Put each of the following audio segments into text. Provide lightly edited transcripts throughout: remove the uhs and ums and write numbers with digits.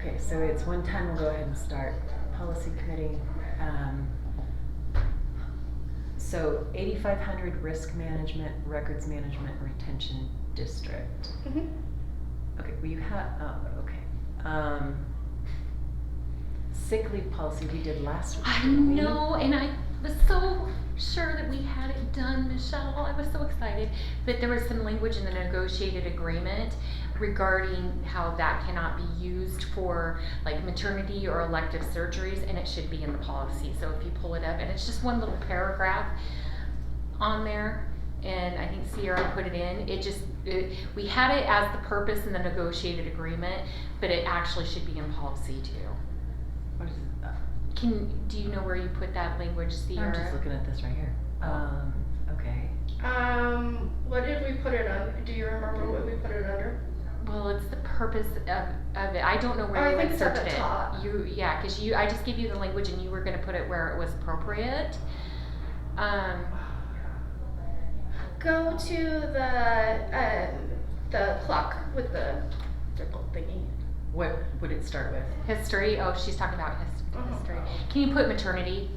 Okay, so it's 110, we'll go ahead and start. Policy committee. So 8,500 risk management, records management, retention district. Mm-hmm. Okay, well you have, okay. Sick leave policy we did last week. I didn't we? know, and I was so sure that we had it done, Michelle. I was so excited. But there was some language in the negotiated agreement regarding how that cannot be used for like maternity or elective surgeries, and it should be in the policy. So if you pull it up, and it's just one little paragraph on there, and I think Sierra put it in. We had it as the purpose in the negotiated agreement, but it actually should be in policy too. What is it? Do you know where you put that language, Sierra? I'm just looking at this right here. Okay. What did we put it on? Do you remember what we put it under? Well, it's the purpose of it. I don't know where I you think it's at inserted the it. top. Yeah, because I just gave you the language and you were going to put it where it was appropriate. Go to the clock with the circle thingy. What would it start with? History. Oh, she's talking about Uh-huh. history. Can you put maternity?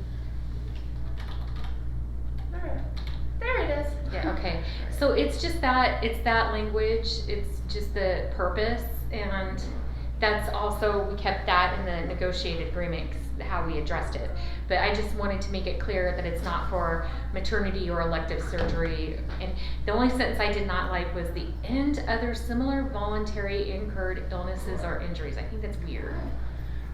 There it is. Yeah, okay. So it's just that, it's that language, it's just the purpose, and that's also, we kept that in the negotiated agreement, 'cause how we addressed it. But I just wanted to make it clear that it's not for maternity or elective surgery. And the only sentence I did not like was the end other similar voluntary incurred illnesses or injuries. I think that's weird.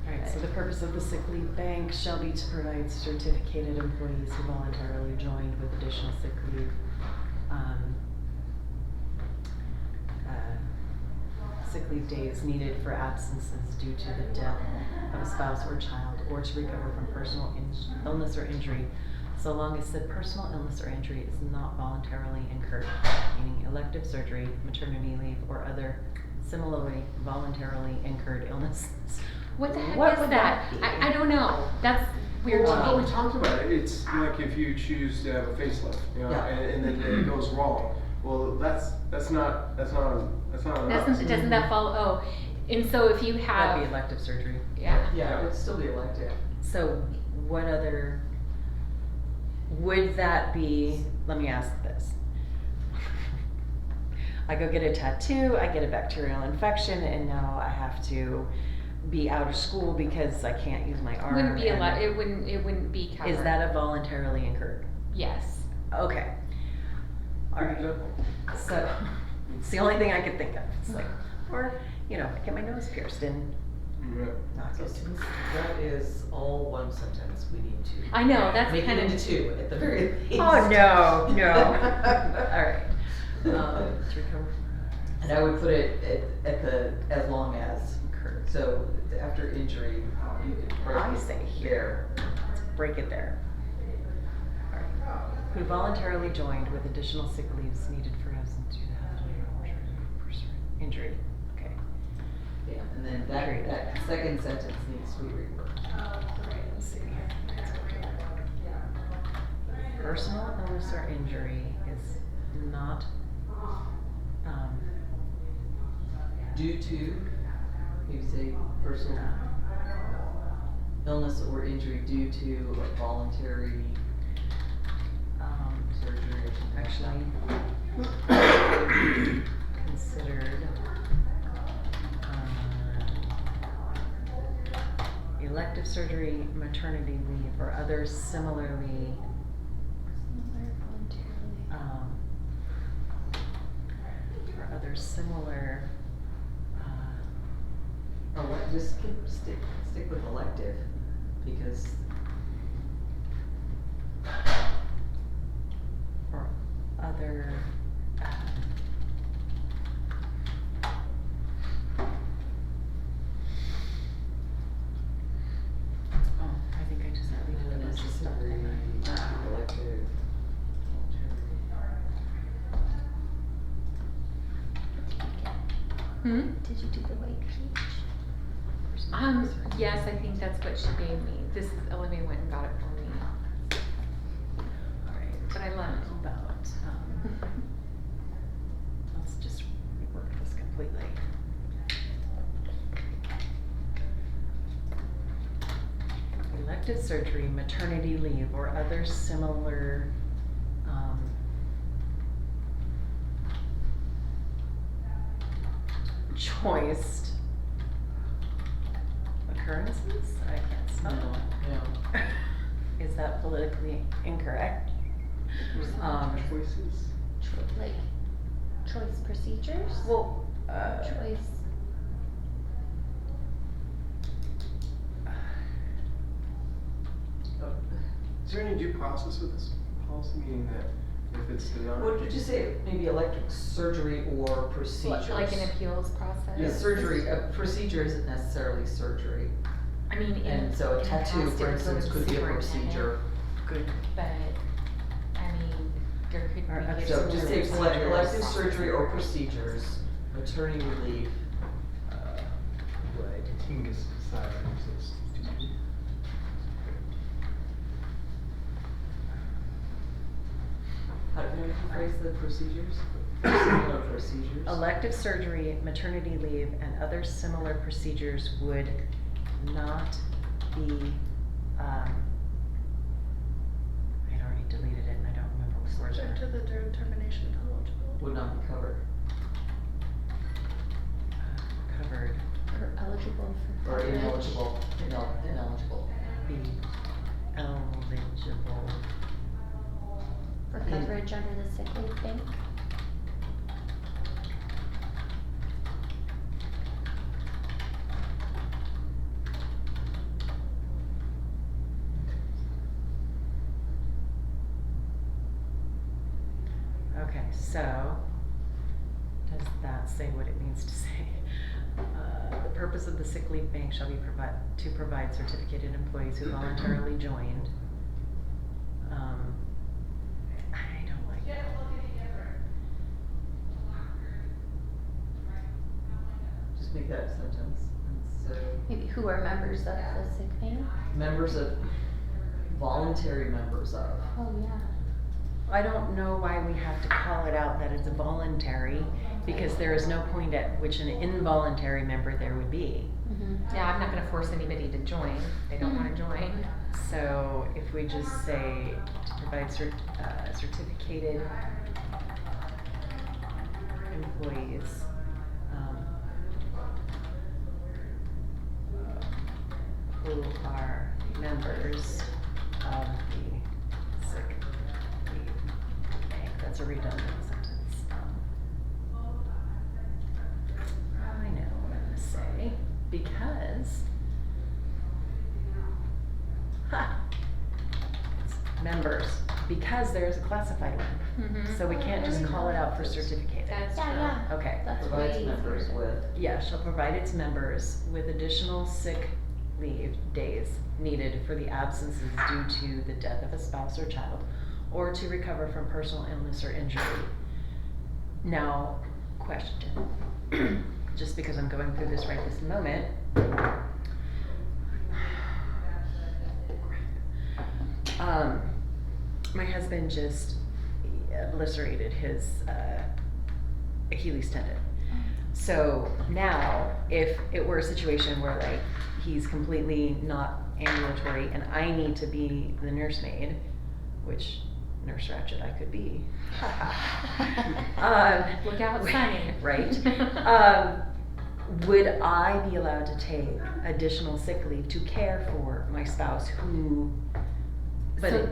Alright, so the purpose of the sick leave bank shall be to provide certificated employees who voluntarily joined with additional sick leave. Sick leave days needed for absences due to the death of a spouse or child, or to recover from personal illness or injury, so long as said personal illness or injury is not voluntarily incurred, meaning elective surgery, maternity leave, or other similarly voluntarily incurred illnesses. What the heck What is would that? that be? I don't know. That's weird Well, I thought to we me. talked about it. It's like if you choose to have a facelift, you know, Yeah. and then it goes wrong. Well, that's not Doesn't that follow? Oh, and so if you have, That'd be elective surgery. yeah. Yeah, it'd still be elective. So what other, would that be, let me ask this. I go get a tattoo, I get a bacterial infection, and now I have to be out of school because I can't use my arm. Wouldn't be and- allowed. It wouldn't be covered. Is that a voluntarily incurred? Yes. Okay. Alright, so, it's the only thing I could think of. It's like, or, you know, I get my nose pierced and not So go to since that is all one sentence, we need to. I know, that's make kind it of- into two at the very least. Oh, no, no. Alright. To recover. And I would put it at the, as long as incurred. So after injury, you could break I it say here. Let's break it there. Alright. Who voluntarily joined with additional sick leaves needed for absence due to health or injury. Okay. Yeah, and then Period. that second sentence needs to be reworked. Let's see. Personal illness or injury is not, Due to, you say personal illness or injury due to a voluntary surgery or something. actually considered elective surgery, maternity leave, or other similarly or other similar Or what, just stick with elective, because or other oh, I think I just deleted a bunch of stuff. necessary, didn't I? elective, Did you do the white page? Personal illness or injury. Yes, I think that's what she gave me. This is Olivia went and got it for me. Alright, But I love it. about, let's just rework this completely. elective surgery, maternity leave, or other similar, choiced occurrences? I can't spell. No. Is that politically incorrect? Choices. Like choice procedures? Well, Choice. Is there any due process with this policy, meaning that if it's denied? What did you say, maybe elective surgery or procedures? Like an appeals process? Yeah, surgery, a procedure isn't necessarily surgery. I mean, in. And so a in the tattoo, past, for it was instance, the could be a superintendent, procedure. good. But, I mean, there could Or be. So just say Procedures. elective surgery or procedures, maternity leave, would. You can just decide. How do you phrase the procedures? Similar procedures. Elective surgery, maternity leave, and other similar procedures would not be, I had already deleted it and I don't remember what words Subject to the determination of eligibility. Would not be covered. covered, Or eligible for Or coverage. ineligible, ineligible. be eligible. For coverage under the sick leave bank. Okay, so, does that say what it means to say? The purpose of the sick leave bank shall be to provide certificated employees who voluntarily joined. I don't like that. Just make that a sentence, and so, Maybe who are members of the sick bank? members of, voluntary members of. Oh, yeah. I don't know why we have to call it out that it's voluntary, because there is no point at which an involuntary member there would be. Mm-hmm. Yeah, I'm not gonna force anybody to join, if they don't wanna join. So if we just say to provide certificated employees, who are members of the sick leave bank, that's a redundant sentence. I know what I'm gonna say, because it's members, because there's a classified one. Mhm. So we can't just call it out for certificated. That's Yeah, true. yeah. Okay. That's Provides way members easier. with. Yeah, shall provide its members with additional sick leave days needed for the absences due to the death of a spouse or child, or to recover from personal illness or injury. Now, question, just because I'm going through this right this moment. My husband just lacerated his Achilles tendon. So now, if it were a situation where like he's completely not ambulatory and I need to be the nursemaid, which Nurse Ratchet I could be. Look out, Sonny. Right. Would I be allowed to take additional sick leave to care for my spouse who, but So-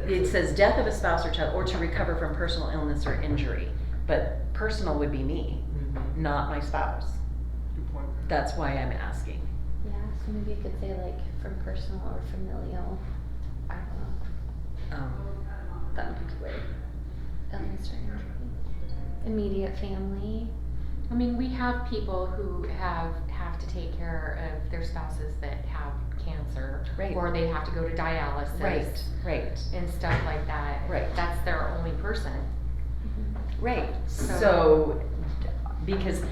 it says death of a spouse or child, or to recover from personal illness or injury, but personal would be me, Mhm. not my spouse. Good point. That's why I'm asking. Yeah, so maybe you could say like from personal or familial, I don't know, that would be great. Illness or injury. Immediate family. I mean, we have people who have to take care of their spouses that have cancer. Right. Or they have to go to dialysis. Right, And stuff like that. Right. That's their only person. right. So- So, because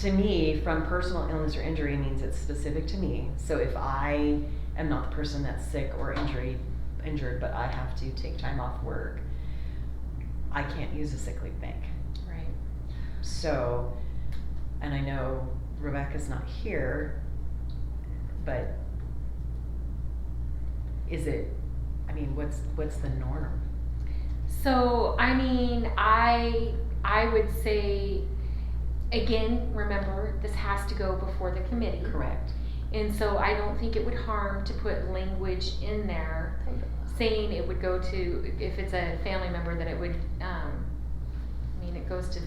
to me, from personal illness or injury means it's specific to me. So if I am not the person that's sick or injured, but I have to take time off work, I can't use a sick leave bank. Right. So, and I know Rebecca's not here, but is it, I mean, what's the norm? So, I mean, I would say, again, remember, this has to go before the committee. Correct. And so I don't think it would harm to put language in there saying it would go to, if it's a family member, that it would, I mean, it goes to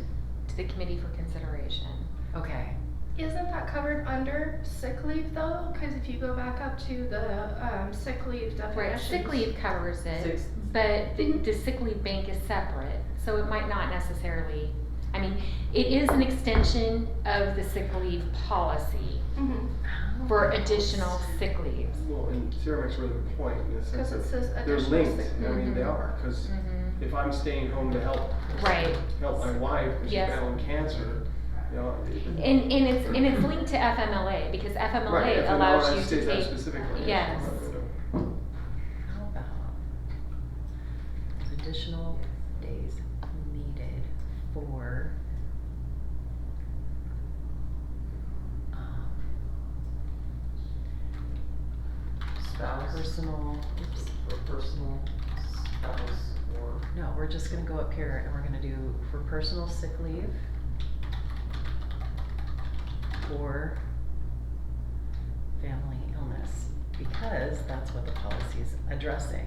the committee for consideration. Okay. Isn't that covered under sick leave though? Cause if you go back up to the, sick leave definitions. Right, sick leave covers it, Six. but the sick leave bank is separate, so it might not necessarily, I mean, it is an extension of the sick leave policy Mhm. for additional sick leaves. Well, and Sarah makes a really good point in the sense Cause it that says they're additional linked, sick I mean, they Mhm. are, cause Mhm. if I'm staying home to help Right, my wife, cause she's Yes. battling cancer, you know. and it's linked to FMLA, because Right, FMLA if allows it you states to that take, specifically. yes. How about additional days needed for Spouse, personal, oops, or personal spouse, or. no, we're just gonna go up here and we're gonna do for personal sick leave or family illness, because that's what the policy is addressing.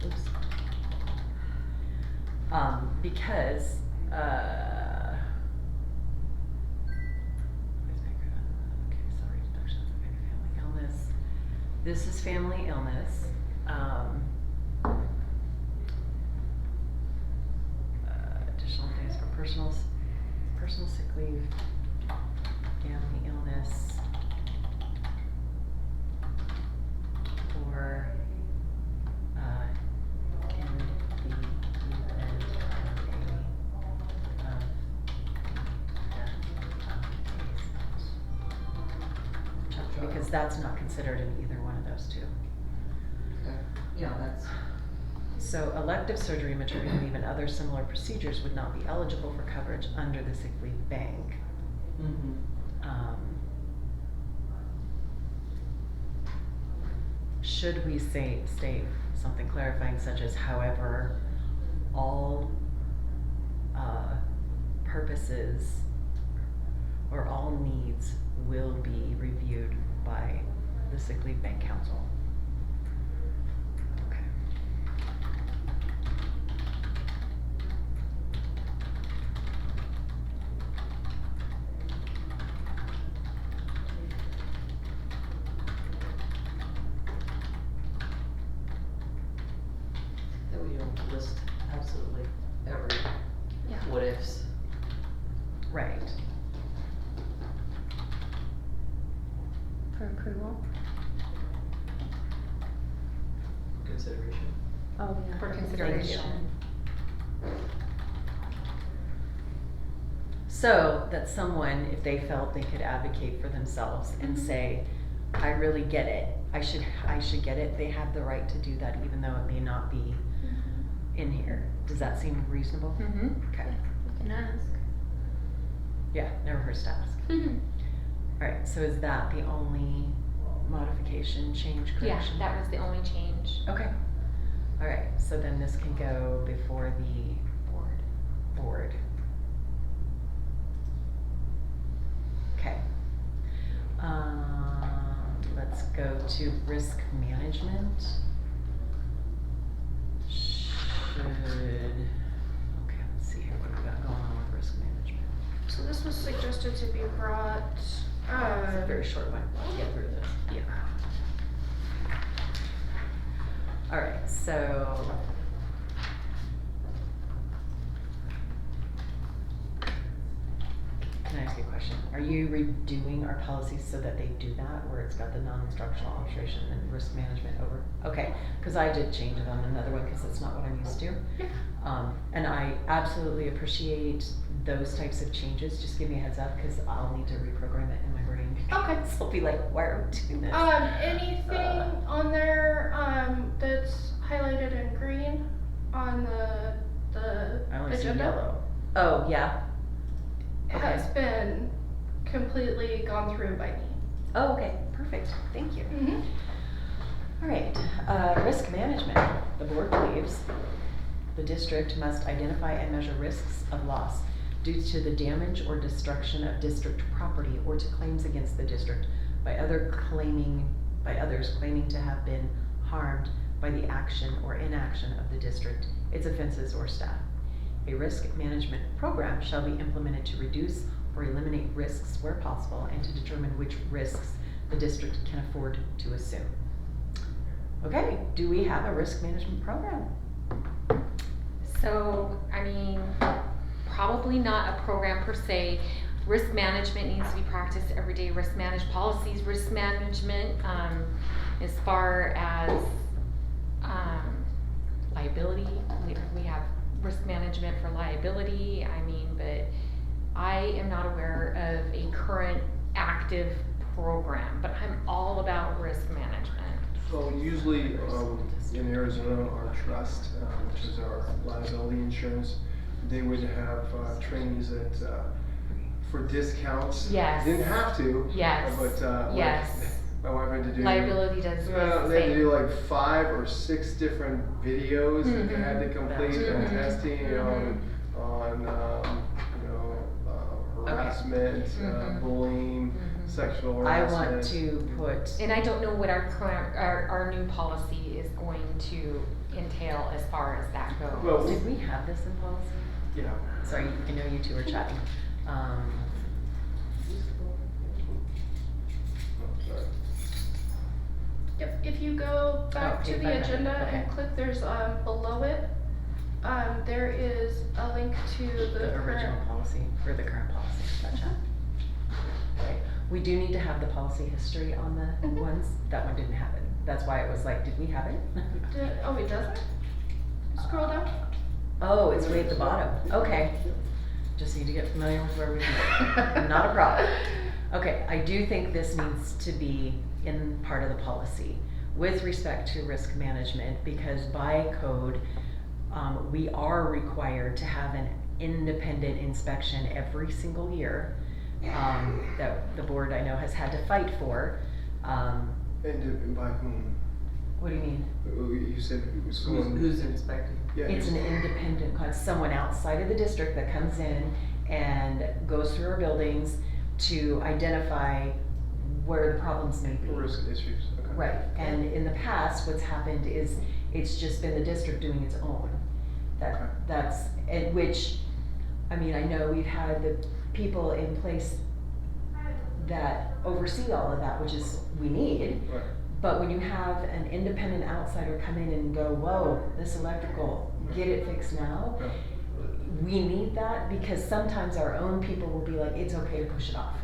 Oops. Because, okay, sorry, deductions, okay, family illness. This is family illness, additional days for personal sick leave, family illness, or, in the event of death of because that's not considered in either one of those two. Okay, yeah, that's, So elective surgery, maternity leave, and other similar procedures would not be eligible for coverage under the sick leave bank. Should we state something clarifying such as, however, all purposes or all needs will be reviewed by the sick leave bank council? Okay. that we don't list absolutely every Yeah. what ifs. Right. For approval? Consideration. Oh, yeah. For consideration. So that someone, if they felt they could advocate for themselves and Mhm. say, I really get it, I should get it, they have the right to do that even though it may not be in here. Does that seem reasonable? Mm-hmm. Okay. You can ask. Yeah, never hurts to ask. Alright, so is that the only modification, change, Yeah, correction? that was the only change. Okay. Alright, so then this can go before the board. Okay. Let's go to risk management. Okay, let's see here what we got going on with risk management. So this was suggested to be brought, It's a very short one, let's get through this. Yeah. Alright, so. Can I ask you a question? Are you redoing our policies so that they do that, where it's got the non-instructional observation and risk management over? Okay, cause I did change it on another one, cause it's not what I'm used to. And I absolutely appreciate those types of changes, just give me a heads up, cause I'll need to reprogram it in my brain. Okay. So I'll be like, why are we doing this? anything on there, that's highlighted in green on the I only see agenda? yellow. Oh, yeah? Has Okay. been completely gone through by me. Oh, okay, perfect, thank you. All right, risk management. The board believes the district must identify and measure risks of loss due to the damage or destruction of district property or to claims against the district by others claiming to have been harmed by the action or inaction of the district, its offenses or staff. A risk management program shall be implemented to reduce or eliminate risks where possible and to determine which risks the district can afford to assume. Okay, do we have a risk management program? So, I mean, probably not a program per se. Risk management needs to be practiced every day. Risk policies, risk management, as far as liability, we have risk management for liability. I mean, but I am not aware of a current active program, but I'm all about risk management. So usually, in Arizona, our trust, which is our liability insurance, they would have trainees that, for discounts. Yes. Didn't have to. Yes. But, Yes. my wife had to do. Liability does. Well, they had to do like 5 or 6 different videos that they had to complete and testing on harassment, bullying, sexual I harassment. want to put, And I don't know what our new policy is going to entail as far as that goes. Well, did we have this in policy? Yeah. Sorry, I know you two were chatting. Oh, sorry. Yep, if you go back to page the 500, agenda okay. and click, there's, below it, there is a link to the The original current. policy, or the current policy, gotcha. Okay, we do need to have the policy history on the Mhm. ones, that one didn't have it. That's why it was like, did we have it? Oh, it doesn't? Scroll down. Oh, it's way at the bottom, okay. Just need to get familiar with where we are. Not a problem. Okay, I do think this needs to be in part of the policy with respect to risk management, because by code, we are required to have an independent inspection every single year, that the board I know has had to fight for. And by whom? What do you mean? You said it was someone. Who's inspecting? Yeah, It's an independent, someone outside of the district that comes in and goes through our buildings to identify where the problems may be. risk issues. Okay. Right, and in the past, what's happened is it's just been the district doing its own. Okay. That's, and which, I mean, I know we've had the people in place that oversee all of that, which is, we need. Right. But when you have an independent outsider come in and go, whoa, this electrical, get it fixed now. Yeah. We need that because sometimes our own people will be like, it's okay to push it off.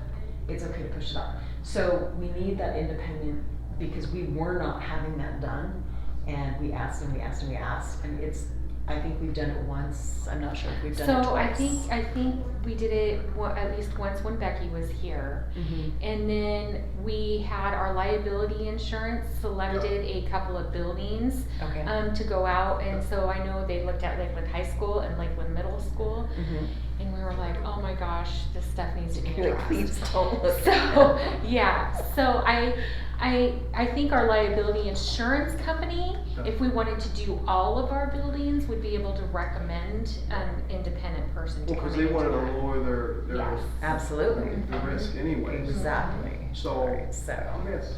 It's okay to push it off. So we need that independent because we were not having that done. And we asked and we asked and we asked, and it's, I think we've done it once. I'm not sure if we've done it twice. So I think we did it at least once when Becky was here. Mhm. And then we had our liability insurance selected a couple of buildings Okay. to go out, and so I know they looked at Lakeland High School and Lakeland Middle School, Mhm. and we were like, oh my gosh, this stuff needs to be You're like, addressed. please don't look So at it. yeah, so I think our liability insurance company, if we wanted to do all of our buildings, would be able to recommend an independent person to Well, come because in they and wanted do to it. lower their Yes. Absolutely. the risk anyways. Exactly. So, Alright, so. yes.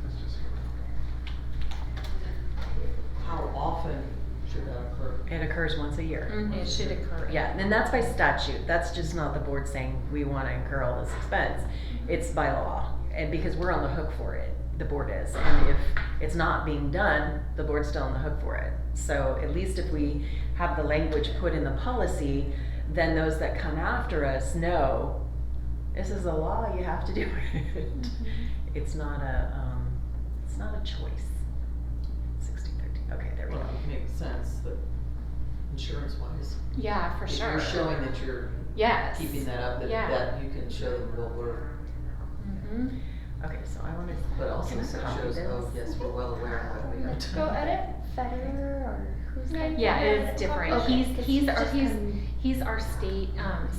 That's just. How often should that occur? It occurs once a year. It should occur. Yeah, and that's by statute. That's just not the board saying we want to incur all this expense. It's by law, and because we're on the hook for it, the board is. And if it's not being done, the board's still on the hook for it. So at least if we have the language put in the policy, then those that come after us know this is a law. You have to do it. It's not a choice. 1613. Okay, there we Well, go. it makes sense that insurance wise. Yeah, for If sure. you're showing that you're Yes. keeping that up, Yeah. that you can show them, well, we're, Mhm. Okay, so I want to. but also Can I so copy shows, this? oh, yes, we're well aware of what we have to. Go edit. Federer or who's that? Yeah, it's different. Okay, He's our state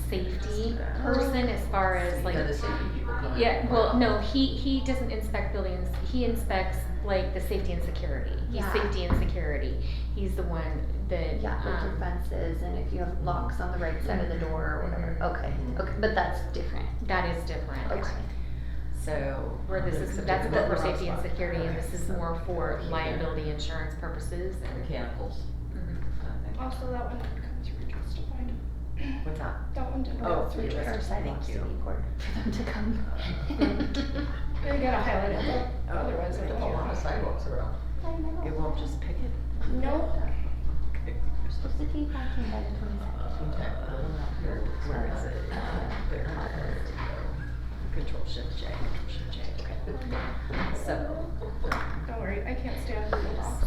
safety person as far as like The safety people come on it. Yeah, well, no, he doesn't inspect buildings, he inspects like the safety and security. He's Yeah. safety and security. He's the one that, Yeah, like your fences and if you have locks on the right side of the door or whatever. Okay, okay, but that's different. that is different. Okay. So, where this is, that's more for safety and security, and this is more for liability insurance purposes and. Mechanicals. Mhm. Also, that one didn't come through justified. What's that? That one didn't Oh, go through through Our justified. sidewalks to you. be poured for them to come. They gotta highlight it though, otherwise There's it'll a lot of sidewalks around. It won't just pick it? Nope. We're supposed to keep packing by the 22nd. Okay. Where is it? There. Control Shift J, Control Shift J, okay. So. Don't worry, I can't stay on Google Docs,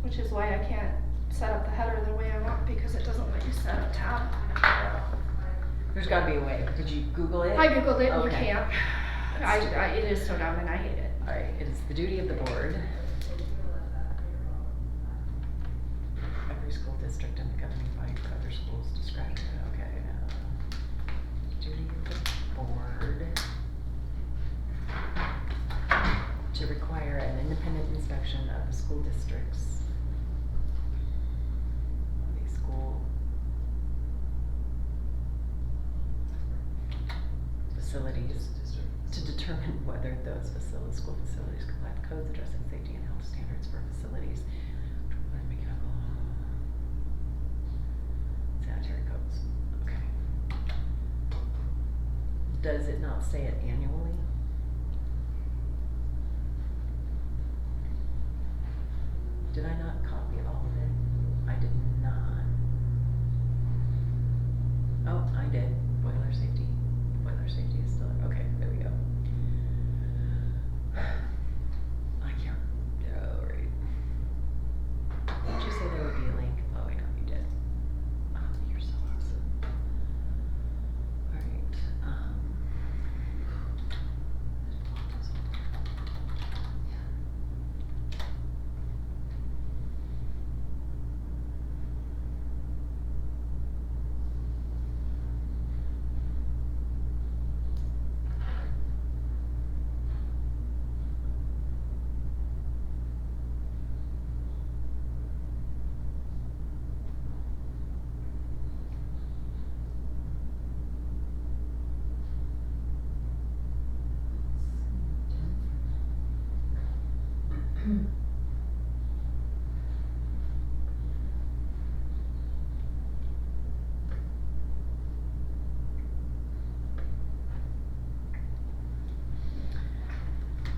which is why I can't set up the header the way I want because it doesn't let you set a tab. There's gotta be a way. Did you Google it? I googled it and you Okay. can't. It is so dumb and I hate it. Alright, it is the duty of the board. Every school district and the governing body for other schools described, okay. Duty of the board to require an independent inspection of the school districts. The school facilities to determine whether those school facilities comply with codes addressing safety and health standards for facilities. Mechanical, sanitary codes, okay. Does it not say it annually? Did I not copy all of it? I did not. Oh, I did, boiler safety is still, okay, there we go. I can't, oh, right. Did you say there would be a link? Oh, yeah, you did. Oh, you're so awesome. Alright,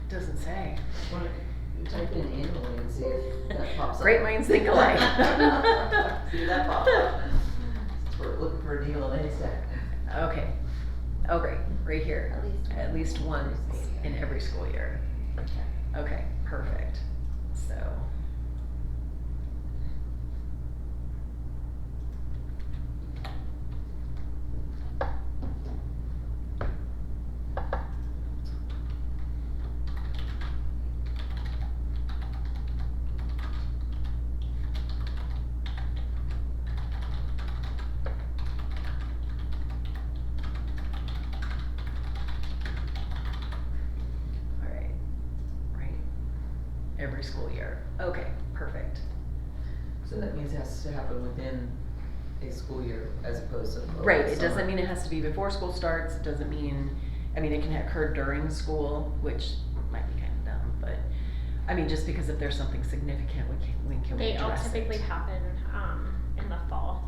doesn't say. Type in annually and see if that pops up. Great minds think alike. See if that pops up. We're looking for a needle in a haystack. Okay. Oh, great. Right here. At least one in every school year. Okay, perfect. So. Every school year. Okay, perfect. So that means it has to happen within a school year as opposed to. Right, it summer. doesn't mean it has to be before school starts, it doesn't mean, I mean, it can occur during school, which might be kind of dumb, but, I mean, just because if there's something significant, when can we They all address it? typically happen, in the fall.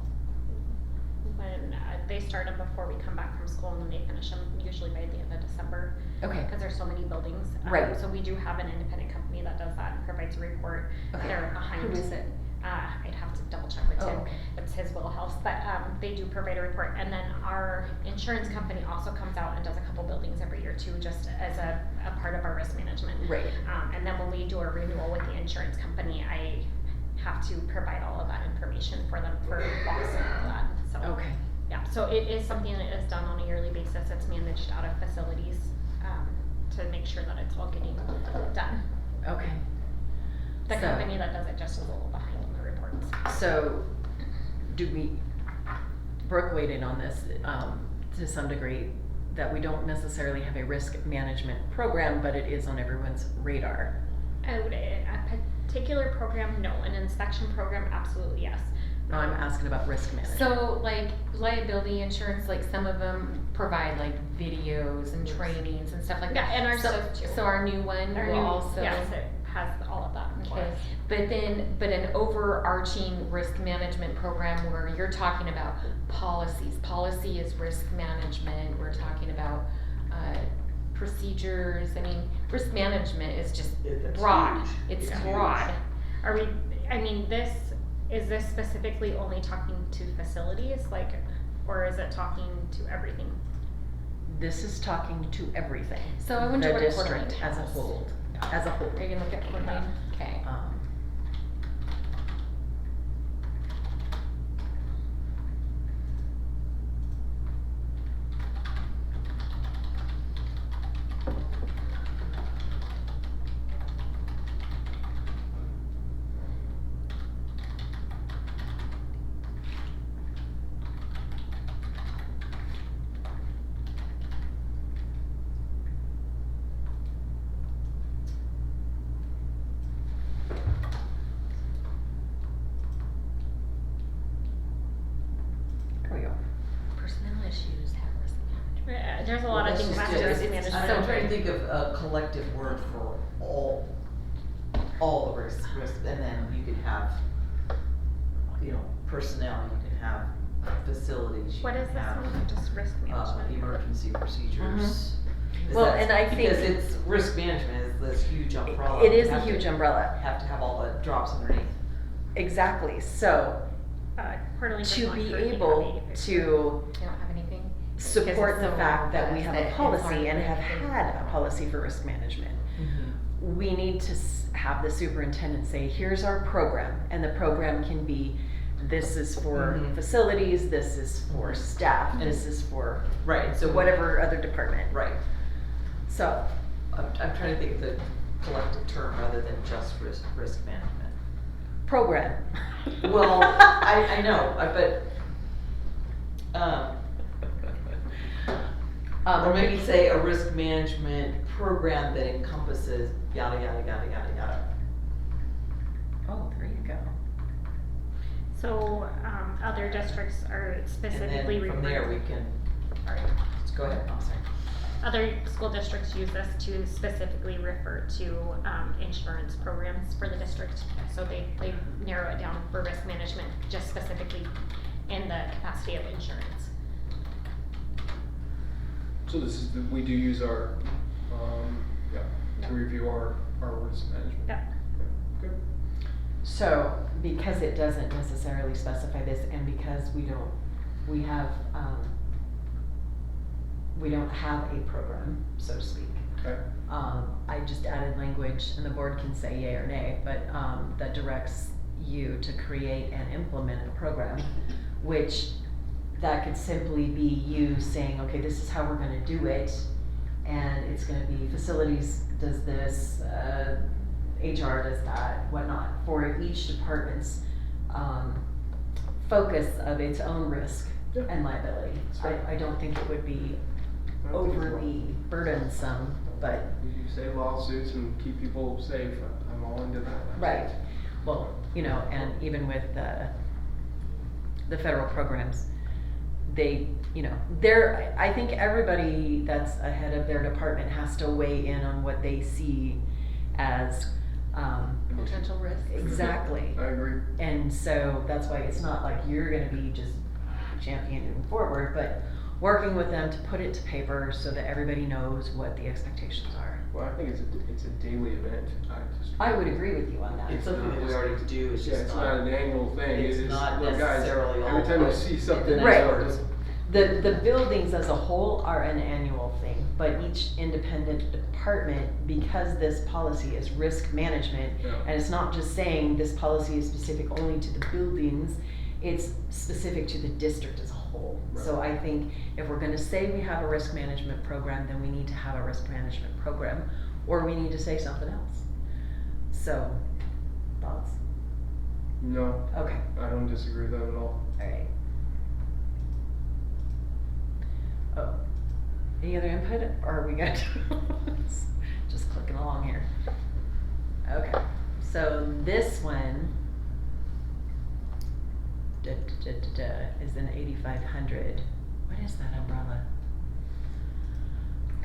When, they start them before we come back from school and then they finish them usually by the end of December. Okay, Cause there's so many buildings. Right. So we do have an independent company that does that and provides a report. Okay. They're behind. Who is it? I'd have to double check with Oh, Tim. okay. It's his wheelhouse, but, they do provide a report. And then our insurance company also comes out and does a couple buildings every year too, just as a part of our risk management. Right. And then when we do a renewal with the insurance company, I have to provide all of that information for them for loss and all that, so. Okay, Yeah, so it is something that is done on a yearly basis, it's managed out of facilities, to make sure that it's all getting done. okay. The So- company that does it just is a little behind on the reports. So, do we, Brooke weighed in on this, to some degree. that we don't necessarily have a risk management program, but it is on everyone's radar. A particular program, no. An inspection program, absolutely yes. Now I'm asking about risk management. So like liability insurance, like some of them provide like videos and trainings and stuff like that. Yeah, and ours so, does too. So our new one Our will new, also. yes, it has all of that. Okay, but an overarching risk management program where you're talking about policies. Policy is risk management. We're talking about procedures. I mean, risk management is just That's broad. huge. It's Yeah. broad. Are we, I mean, is this specifically only talking to facilities, like, or is it talking to everything? This is talking to everything. So I wonder The what Coeur district d'Alene as a has. whole, as a whole. Are you gonna look at Coeur d'Alene? Okay. There we go. Personnel issues have risk management. There's a lot of things that have risk management. I'm trying to think of a collective word for all the risks, and then you could have, you know, personnel, you can have facilities, you What can is this have, one? Just risk management? emergency procedures. Is Well, that- and I think- Because it's, risk management is this huge umbrella. It is You a have to- huge umbrella. Have to have all the drops underneath. Exactly. So Coeur d'Alene to does not be currently have able 80%. to You don't have anything? support it's the so fact that we robust have that a it's hard policy to and do have anything. had a policy for risk management, we need to have the superintendent say, here's our program, and the program can be, this is for Mhm. facilities, this is for staff, this is for Right, so whatever other department. Right, So, I'm trying to think of the collective term rather than just risk management. program. Well, I know, but, or maybe say a risk management program that encompasses yada, yada, yada, yada, yada. Oh, there you go. So, other districts are And specifically then from there, we can, alright, let's go ahead, I'm sorry. other school districts use this to specifically refer to, insurance programs for the district. So they narrow it down for risk management, just specifically in the capacity of insurance. So this is, we do use our, to review our risk management. Yeah. Good. So, because it doesn't necessarily specify this, and because we don't have a program, so to speak. Okay. I just added language, and the board can say yay or nay, but, that directs you to create and implement a program, which that could simply be you saying, okay, this is how we're gonna do it, and it's gonna be facilities does this, HR does that, whatnot, for each department's, focus of its own risk Yeah. and liability. I don't think it would be I don't think it's overly burdensome, but, You save lawsuits and keep people safe, I'm all into that. right, well, you know, and even with the federal programs, they, you know, I think everybody that's ahead of their department has to weigh in on what they see as, Potential risk. exactly. I agree. And so that's why it's not like you're gonna be just championing forward, but working with them to put it to paper so that everybody knows what the expectations are. Well, I think it's a daily event. I would agree with you on that. It's something that we already do, it's Yeah, just it's not an annual thing. it's It is, not look, guys, necessarily all every time you put see in something. the Right. numbers. The buildings as a whole are an annual thing, but each independent department, because this policy is risk management, Yeah. and it's not just saying this policy is specific only to the buildings, it's specific to the district as a whole. So I think if we're gonna say we have a risk management program, then we need to have a risk management program, or we need to say something else. So, thoughts? No, Okay, I don't disagree with that at all. alright. Oh, Any other input, or are we good? Just clicking along here. Okay, so this one is an 8,500. What is that umbrella?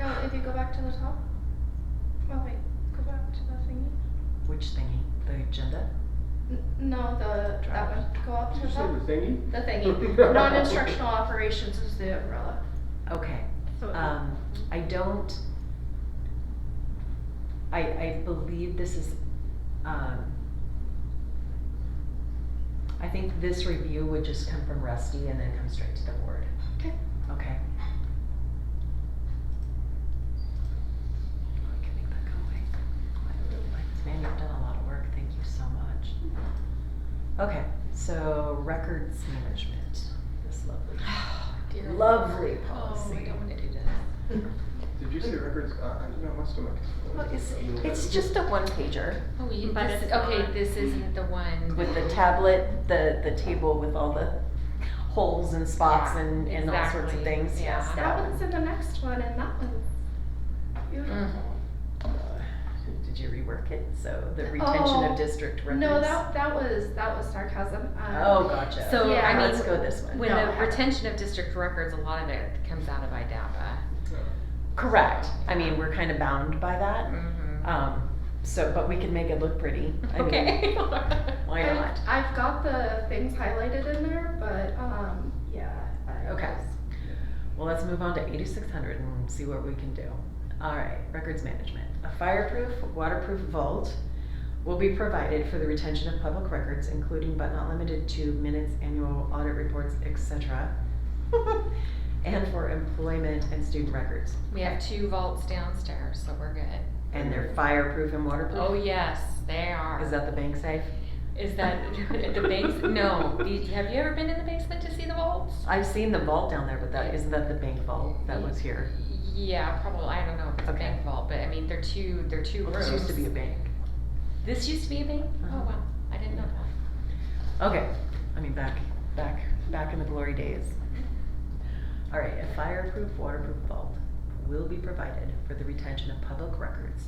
Oh, if you go back to the top. Oh wait, go back to the thingy. Which thingy? The agenda? No, that one. Go up to Did the you say top. the thingy? The thingy. Non-instructional operations is the umbrella. Okay. So I don't. I believe this is. I think this review would just come from Rusty and then come straight to the board. Okay. Okay. I can make that go away. I really like this. Man, you've done a lot of work. Thank you so much. Okay, so records management. This lovely, lovely policy. Oh, I don't wanna do this. Did you say records? No, it must have Well, it's just a one pager Oh, you, But this, it's okay, not. this isn't the one. with the tablet, the table with all the holes and spots Yeah, and all sorts of exactly. things. Yeah. Yes, That one's in the next one, and that one's beautiful. Mm. Did you rework it? So the retention of district records. No, that was sarcasm. Oh, gotcha. So, Yeah. I mean, Let's go this one. When No, I the haven't. retention of district records, a lot of it comes out of IDAPA. Correct. I mean, we're kind of bound by that. Mm-hmm. So, but we can make it look pretty. I mean, Okay. why not? I've got the things highlighted in there, but yeah. Okay. Well, let's move on to 8,600 and see what we can do. All right, records management. A fireproof, waterproof vault will be provided for the retention of public records, including but not limited to minutes, annual audit reports, etc. And for employment and student records. We have 2 vaults downstairs, so we're good. And they're fireproof and waterproof? Oh, yes, they are. Is that the bank safe? Is that the base? No. Have you ever been in the basement to see the vaults? I've seen the vault down there, but isn't that the bank vault that was here? Yeah, probably. I don't know if it's Okay. a bank vault, but I mean, they're two Well, rooms. this used to be a bank. This used to be a bank? Uh-huh. Oh, wow. I didn't know that. Okay, I mean, back in the glory days. All right, a fireproof, waterproof vault will be provided for the retention of public records,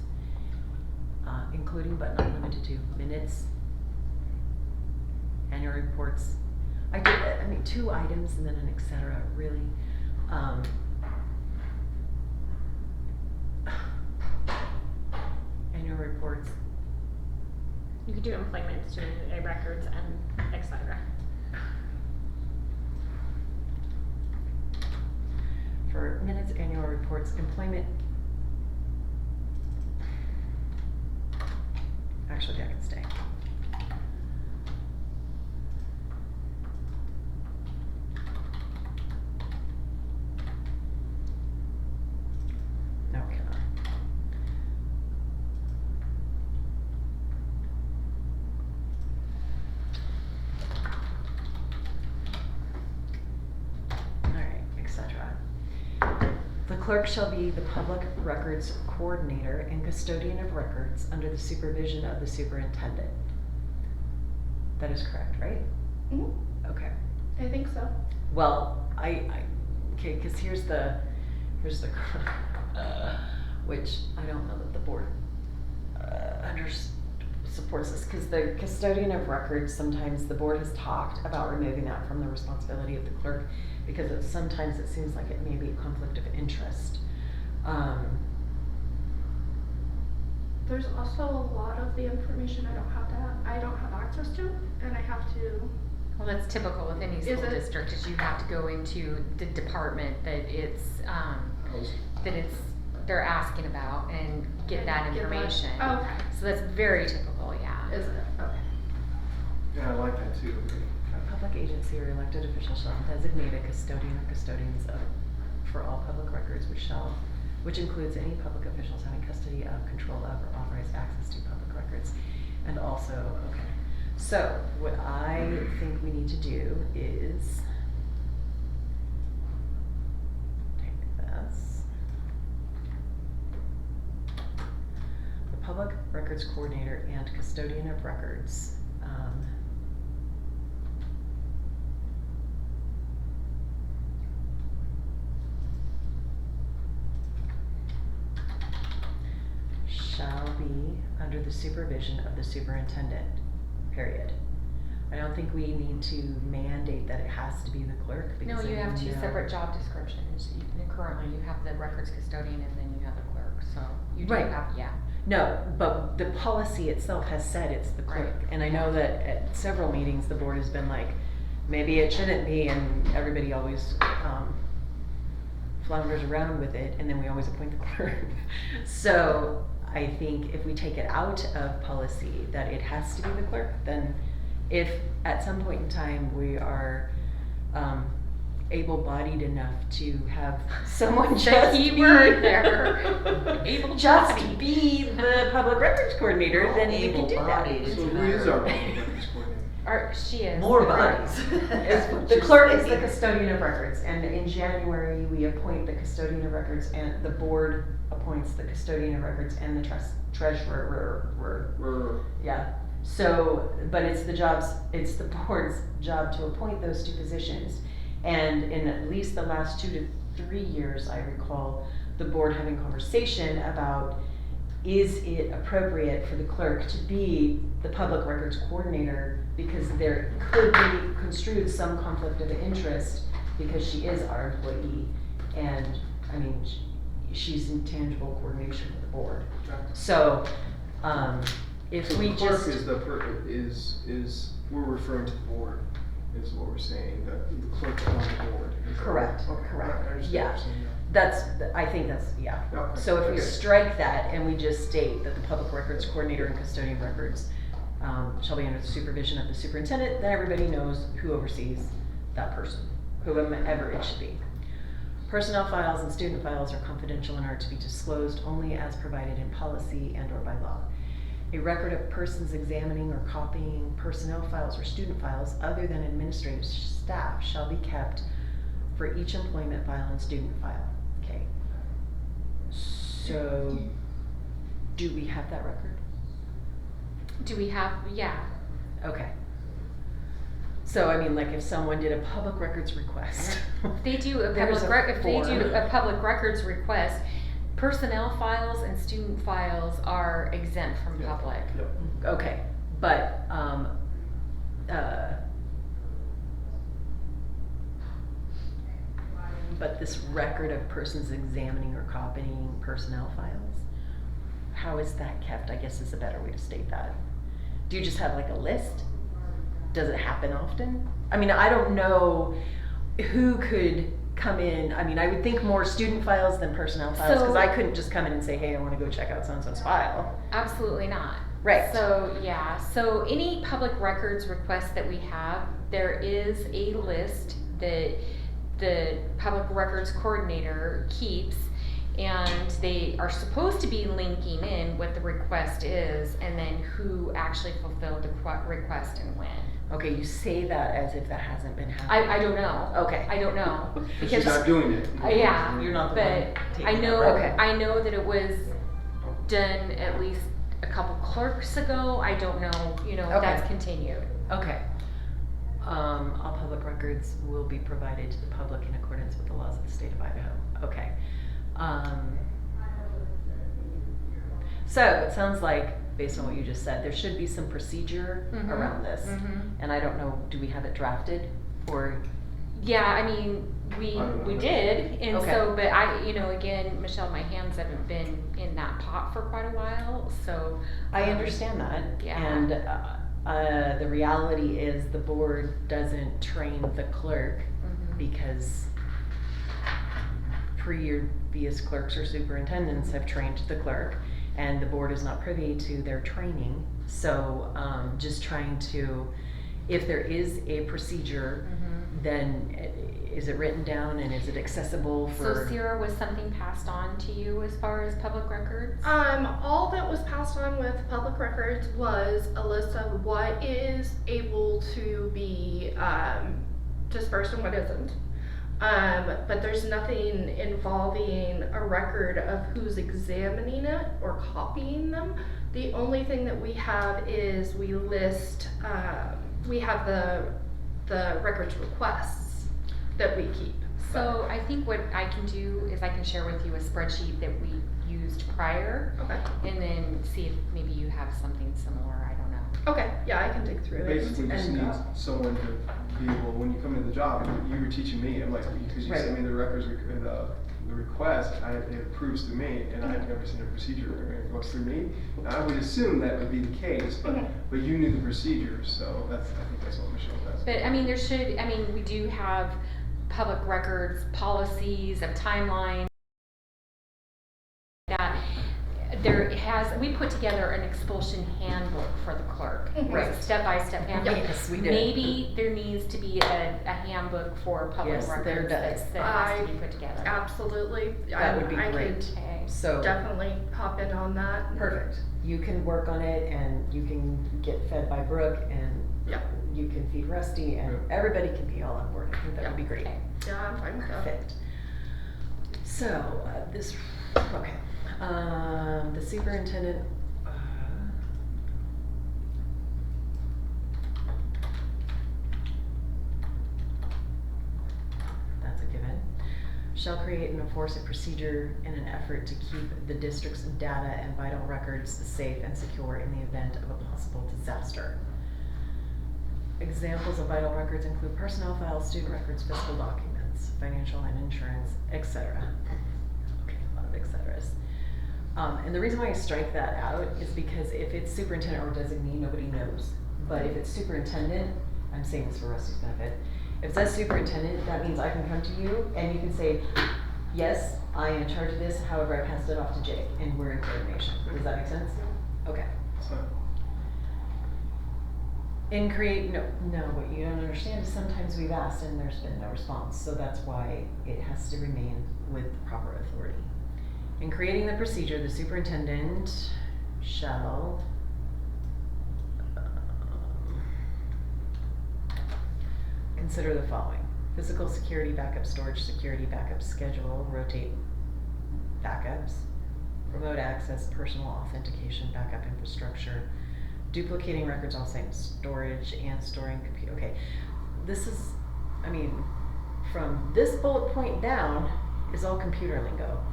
including but not limited to minutes, annual reports. I 2 items and then an et cetera, really. Annual reports. You could do employment, student records, and et cetera. For minutes, annual reports, employment. Actually, I can stay. No, we cannot. All right, etc. The clerk shall be the public records coordinator and custodian of records under the supervision of the superintendent. That is correct, right? Mhm. Okay. I think so. Well, okay, cause here's the, which I don't know that the board, supports this, cause the custodian of records, sometimes the board has talked about removing that from the responsibility of the clerk, because sometimes it seems like it may be a conflict of interest. There's also a lot of the information I don't have access to, and I have to. Well, that's typical with any Is school it? district, is you have to go into the department that they're asking about and get that information. Okay. So that's very typical, yeah. Is it? Okay. Yeah, I like that too. A public agency or elected official shall designate a custodian or custodians for all public records, which includes any public officials having custody of, control of, or authorized access to public records. And also, okay, so what I think we need to do is take this. The public records coordinator and custodian of records. be under the supervision of the superintendent, period. I don't think we need to mandate that it has to be the clerk, No, because you I have two know- separate job descriptions. Currently, you have the records custodian and then you have the clerk, so you do Right. have, yeah. No, but the policy itself has said it's the clerk, Right. and I know that at several meetings, the board has been like, maybe it shouldn't be, and everybody always, flounders around with it, and then we always appoint the clerk. So, I think if we take it out of policy that it has to be the clerk, then if at some point in time we are, able-bodied enough to have someone The just key be- word there. Able-bodied. just be the public records coordinator, then we can do that. Able-bodied. So who is our public records coordinator? She is. More the clerk. bodies. The clerk is the custodian of records, and in January, we appoint the custodian of records, and the board appoints the custodian of records and the treasurer. Yeah, so, but it's the board's job to appoint those two positions. And in at least the last 2 to 3 years, I recall the board having conversation about, is it appropriate for the clerk to be the public records coordinator, because there could be construed some conflict of interest because she is our employee, and, I mean, she's in tangible coordination with the board. So, if So we the clerk just, is we're referring to the board, is what we're saying, that the clerk on the board. Is that Correct, right? Okay, correct. I understand Yeah. what you're saying now. I think that's, yeah. Okay. So if we Okay. strike that and we just state that the public records coordinator and custodian of records shall be under the supervision of the superintendent, then everybody knows who oversees that person, whoever it should be. Personnel files and student files are confidential and are to be disclosed only as provided in policy and or by law. A record of persons examining or copying personnel files or student files other than administrative staff shall be kept for each employment file and student file. Okay. So, do we have that record? Do we have, yeah. Okay. So, I mean, like if someone did a public records request. If they do a There's if they do form. a public records request, personnel files and student files are exempt from Yeah. public. Yep. Okay, but, but this record of persons examining or copying personnel files, how is that kept, I guess is a better way to state that. Do you just have like a list? Does it happen often? I mean, I don't know who could come in, I mean, I would think more student files than personnel files, cause So- I couldn't just come in and say, hey, I wanna go check out so-and-so's file. Absolutely not. Right. So, yeah, so any public records request that we have, there is a list that the public records coordinator keeps, and they are supposed to be linking in what the request is and then who actually fulfilled the request and when. Okay, you say that as if that hasn't been happening. I don't know. Okay. I don't know. But she's not doing it. Yeah, You're not the one but taking I that, know, right? Okay. I know that it was done at least a couple clerks ago. I don't know, if Okay. that's continued. Okay. All public records will be provided to the public in accordance with the laws of the state of Idaho. Okay. So it sounds like, based on what you just said, there should be some procedure Mhm. around this. Mhm. And I don't know, do we have it drafted or? Yeah, I mean, we I don't know. did, and Okay. so, but again, Michelle, my hands haven't been in that pot for quite a while, so. I understand that. Yeah. And the reality is the board doesn't train the clerk Mhm. because previous clerks or superintendents have trained the clerk, and the board is not privy to their training. So just trying to, if there is a procedure, Mhm. then is it written down and is it accessible So for? Sierra, was something passed on to you as far as public records? All that was passed on with public records was a list of what is able to be dispersed and what isn't. But there's nothing involving a record of who's examining it or copying them. The only thing that we have is we list, we have the records requests that we keep. So I think what I can do is I can share with you a spreadsheet that we used prior, Okay. and then see if maybe you have something similar, I don't know. Okay, yeah, I can dig through it. Basically, just And, need someone to be able, when you come into the job, you were teaching me, I'm like, because you sent me the records, the request, it approves to me, and I have never seen a procedure where it goes through me. I would assume that would be the case, but you knew the procedure, so I think that's what Michelle does. But I mean, we do have public records policies, a timeline that we put together an expulsion handbook for the clerk. Right. Step-by-step handbook. Yes, we did. Maybe there needs to be a handbook for public Yes, there records does. that has to be put together. Absolutely. That would be I great. could Okay. So, definitely hop in on that. perfect. You can work on it and you can get fed by Brooke and Yeah. you can feed Rusty and everybody can be all on board. I think that would be great. Okay. Yeah, I'm fine with that. Perfect. So, okay. The superintendent, that's a given, shall create and enforce a procedure in an effort to keep the district's data and vital records safe and secure in the event of a possible disaster. Examples of vital records include personnel files, student records, fiscal documents, financial and insurance, etc. Okay, a lot of etceteras. And the reason why I strike that out is because if it's superintendent or designee, nobody knows. But if it's superintendent, I'm saying this for Rusty's benefit, if it says superintendent, that means I can come to you and you can say, yes, I am in charge of this, however, I passed it off to Jake, and we're in coordination. Does that make sense? Okay. So, No, what you don't understand is sometimes we've asked and there's been no response, so that's why it has to remain with the proper authority. In creating the procedure, the superintendent shall consider the following: physical security, backup storage, security, backup schedule, rotate backups, remote access, personal authentication, backup infrastructure, duplicating records, all same, storage and storing computer. Okay, this is, from this bullet point down is all computer lingo.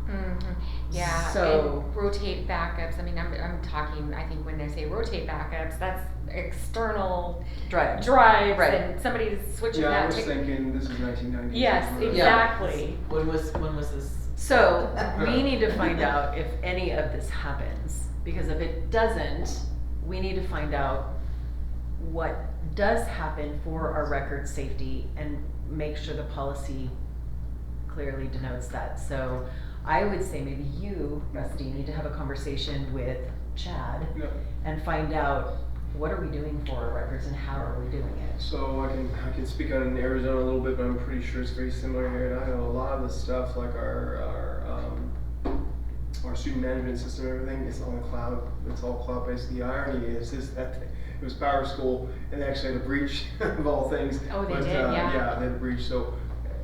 Mm-hmm. Yeah, So- and rotate backups, I'm talking, I think when they say rotate backups, that's external Drive. drives Right. and somebody's switching yeah, I that was to. thinking this is 1990. Yes, exactly. When was this? So we need to find out if any of this happens, because if it doesn't, we need to find out what does happen for our record safety and make sure the policy clearly denotes that. So I would say maybe you, Rusty, need to have a conversation with Chad Yeah. and find out what are we doing for our records and how are we doing it. So I can speak on Arizona a little bit, but I'm pretty sure it's very similar here. And I know a lot of the stuff, like our student management system, and everything is on the cloud. It's all cloud-based. The irony is that it was Power School, and they actually had a breach of all things. Oh, they but, did? Yeah. Yeah, they had a breach. So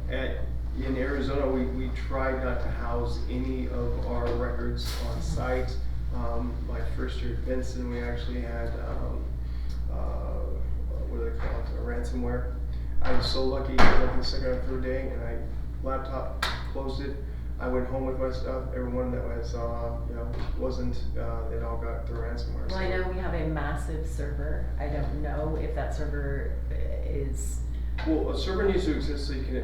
in Arizona, we tried not to house any of our records on site. My first year at Benson, we actually had what do they call it? A ransomware. I was so lucky, like the second or third day, and I laptop closed it. I went home with my stuff. Everyone that was, wasn't, it all got the ransomware. Well, I So- know we have a massive server. I don't know if that server is. Well, a server needs to exist so you can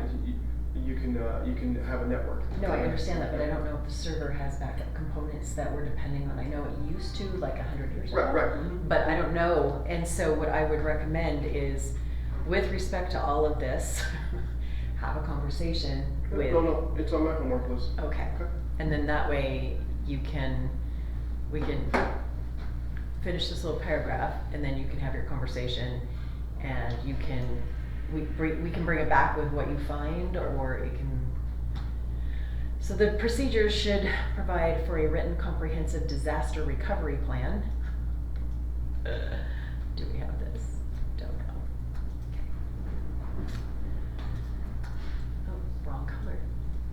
have a network. No, I understand that, but I don't know if the server has backup components that we're depending on. I know it used to, like 100 years ago. Right. But I don't know, and so what I would recommend is, with respect to all of this, have a conversation with. No, it's on my homework list. Okay, Okay. and then that way we can finish this little paragraph, and then you can have your conversation, and we can bring it back with what you find, or it can. So the procedures should provide for a written comprehensive disaster recovery plan. Do we have this? Don't know. Okay. Oh, wrong color.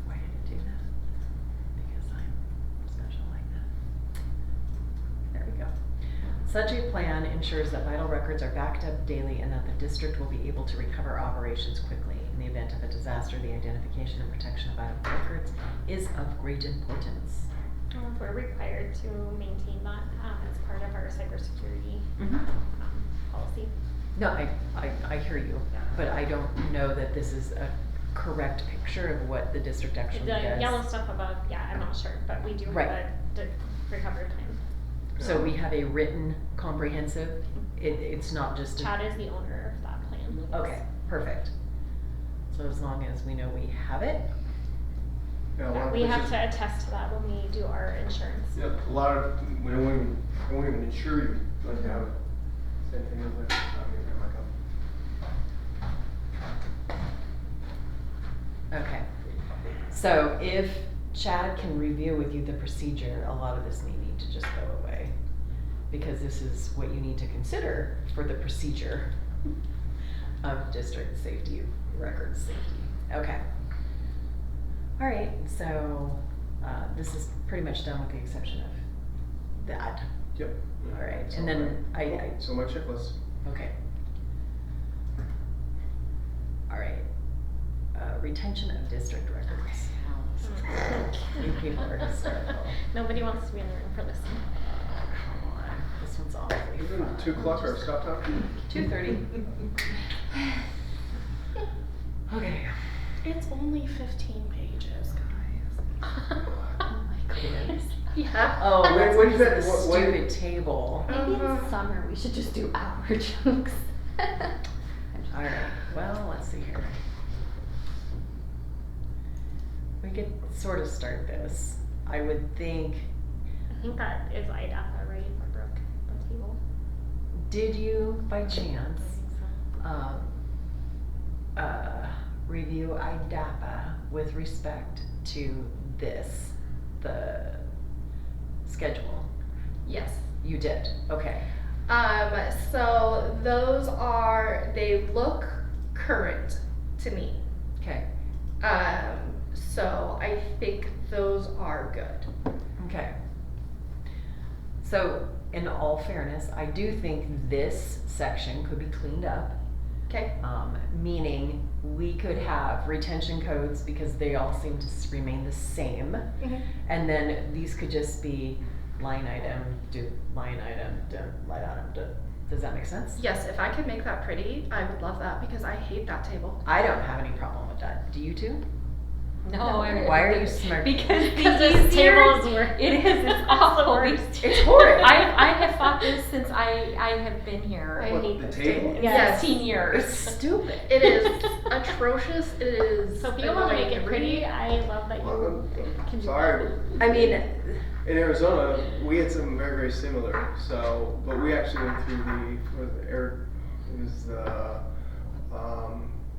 Why did it do that? Because I'm special like that. There we go. Such a plan ensures that vital records are backed up daily and that the district will be able to recover operations quickly. In the event of a disaster, the identification and protection of vital records is of great importance. Oh, we're required to maintain that, as part of our cybersecurity, Mhm. policy. No, I hear you, Yeah. but I don't know that this is a correct picture of what the district actually The does. yellow stuff above, yeah, I'm not sure, but we do have Right. a recovery time. So we have a written comprehensive, it's not just a. Chad is the owner of that plan. Okay, perfect. So as long as we know we have it, Yeah, a lot Yeah, of we have places- to attest to that when we do our insurance. Yeah, a lot of, we won't even insure you, like you have it. Same thing as like, okay. So if Chad can review with you the procedure, a lot of this may need to just go away. Because this is what you need to consider for the procedure of district safety, records safety. Okay. All right, so this is pretty much done with the exception of that. Yep. All right, So and then So my checklist. okay. All right, retention of district records. You people are hysterical. Nobody wants to be in the room for this one. Come on, this one's awfully Even fun. 2 o'clock or stop time? 2:30. Okay. It's only 15 pages, guys. Oh my goodness. Yeah. Oh, When- that's when because did of the that- when- stupid table. Maybe Uh-huh. in summer we should just do hour jokes. All right, well, let's see here. We could sort of start this. I would think, I think that is IDAPA, right, for Brooke, the table? did you by I chance think so. review IDAPA with respect to this, the schedule? Yes. You did, okay. So those they look current to me. Okay, So I think those are good. okay. So, in all fairness, I do think this section could be cleaned up. Okay. Meaning we could have retention codes because they all seem to remain the same. Mhm. And then these could just be line item, do line item, do line item, do. Does that make sense? Yes, if I could make that pretty, I would love that because I hate that table. I don't have any problem with that. Do you two? No, Why are you smirking? Because Because the this easier table is it is, it's the awful. worst. It's horrid. I have fought this since I have been here. I What, hate the this table? table. Yes. 16 years. It's stupid. It is atrocious. It is. So if you want to make annoying it pretty, read. I love that Well, you can do sorry, that. I mean, in Arizona, we had something very, very similar, so, but we actually went through it was the,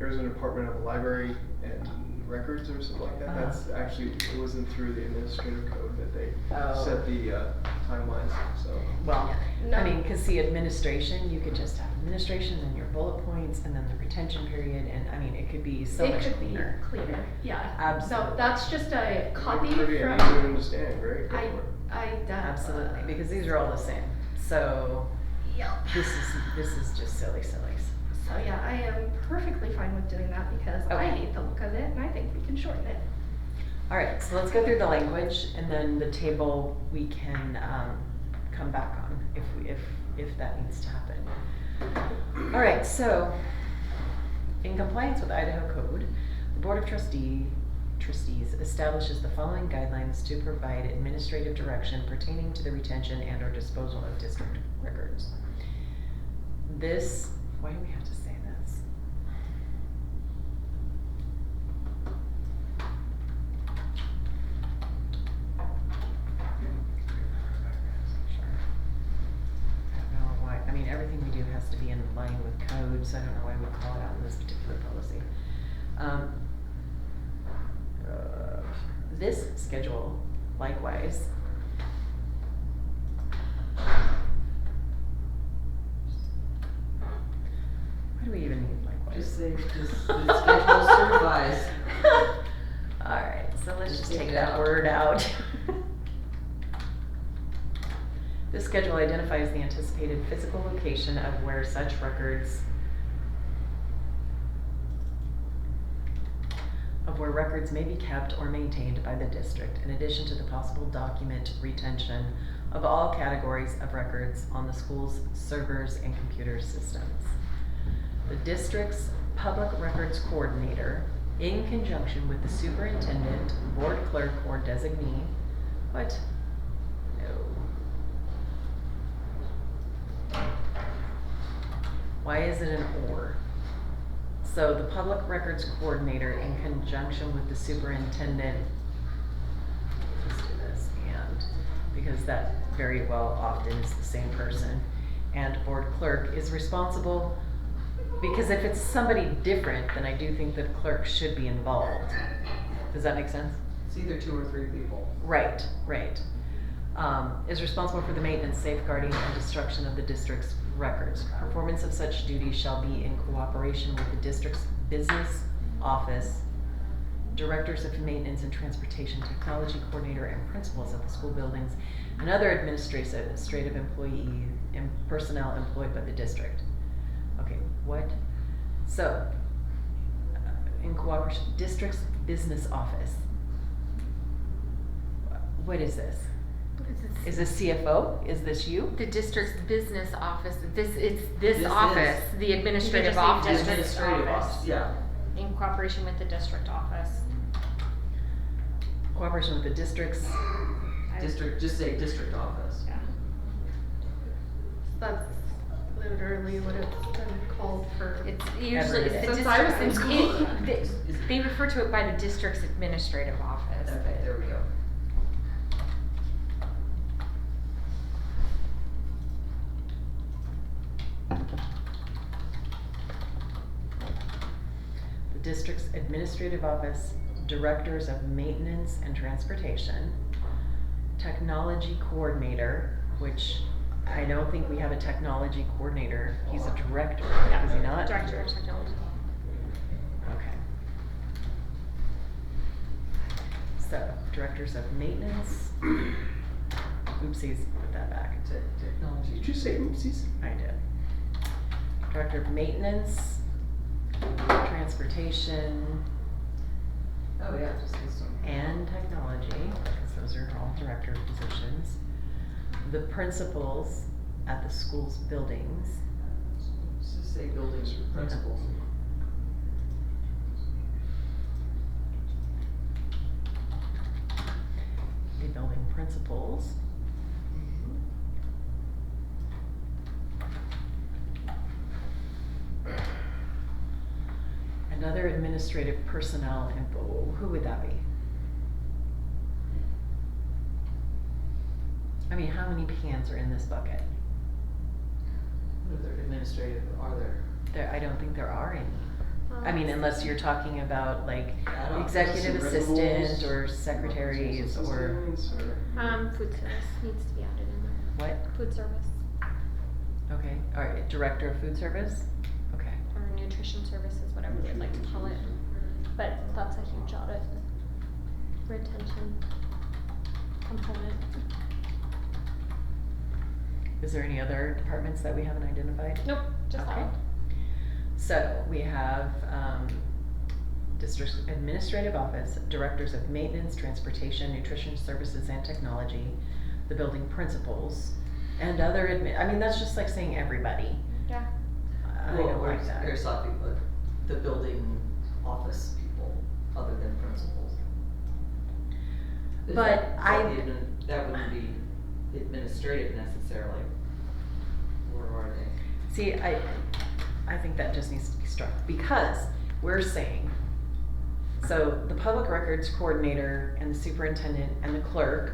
Arizona Department of Library and Records or something like that. Uh-huh. That's actually, it wasn't through the administrative code that they Oh. set the, timelines, so. well, No. I mean, cause see, administration, you could just have administration and your bullet points and then the retention period, and I mean, it could be so it much could cleaner. be cleaner. Yeah. Absolutely. So that's just a copy Pretty from. and easy to understand, great, go for it. Absolutely, because these are all the same. So Yep. this is just silly. So yeah, I am perfectly fine with doing that because I Okay. hate the look of it and I think we can shorten it. All right, so let's go through the language, and then the table we can come back on if that needs to happen. All right, so in compliance with Idaho Code, the Board of Trustees establishes the following guidelines to provide administrative direction pertaining to the retention and/or disposal of district records. This, why do we have to say this? I don't know why, I mean, everything we do has to be in line with code, so I don't know why we call it out in this particular policy. This schedule, likewise. Why do we even need likewise? Just say, just, the schedule certifies. Alright, so let's just Take take it that out. word out. This schedule identifies the anticipated physical location of where such records of where records may be kept or maintained by the district, in addition to the possible document retention of all categories of records on the school's servers and computer systems. The district's public records coordinator, in conjunction with the superintendent, board clerk, or designee. What? No. Why is it an or? So the public records coordinator, in conjunction with the superintendent, let's do this, and, because that very well often is the same person, and board clerk is responsible, because if it's somebody different, then I do think the clerk should be involved. Does that make sense? It's either 2 or 3 people. Right. Is responsible for the maintenance, safeguarding, and destruction of the district's records. Performance of such duties shall be in cooperation with the district's business office, directors of maintenance and transportation technology coordinator, and principals of the school buildings, and other administrative employee and personnel employed by the district. Okay, what? So, in cooperation, district's business office. What is this? Is this CFO? Is this you? The district's business office, it's this This office, is- the administrative You could just office. say district Administrative office. office, yeah. In cooperation with the district office. Cooperation with the district's, District, just say district office. Yeah. That's literally what it's been called for. It's usually, it's the Since I was in district, school. they refer to it by the district's administrative office. Okay, there we go. the district's administrative office, directors of maintenance and transportation, technology coordinator, which I don't think we have a technology coordinator. He's a director, is he not? Director of technology. Okay. So, directors of maintenance. Oopsies, put that back. Technology. Did you say oopsies? I did. Director of maintenance, transportation, Oh, yeah, just this one. and technology, because those are all director positions. The principals at the school's buildings. Just say buildings principals. The building principals. And other administrative personnel, and who would that be? I mean, how many hands are in this bucket? What other administrative are there? I don't think there are any. I mean, unless you're talking about like I don't- executive Some assistant rules, or secretaries or assistants, Food service needs to be added in there. what? Food service Okay, alright, director of food service? Okay. or nutrition services, whatever they'd like to call it. But that's a huge audit retention component. Is there any other departments that we haven't identified? Nope, just that Okay. one. So we have, district administrative office, directors of maintenance, transportation, nutrition services and technology, the building principals, and other I mean, that's just like saying everybody. Yeah. I Well, don't like that. There's some people, the building office people, other than principals. Is But that wouldn't be administrative necessarily. Or are they? See, I think that just needs to be struck, because we're saying, so the public records coordinator and the superintendent and the clerk,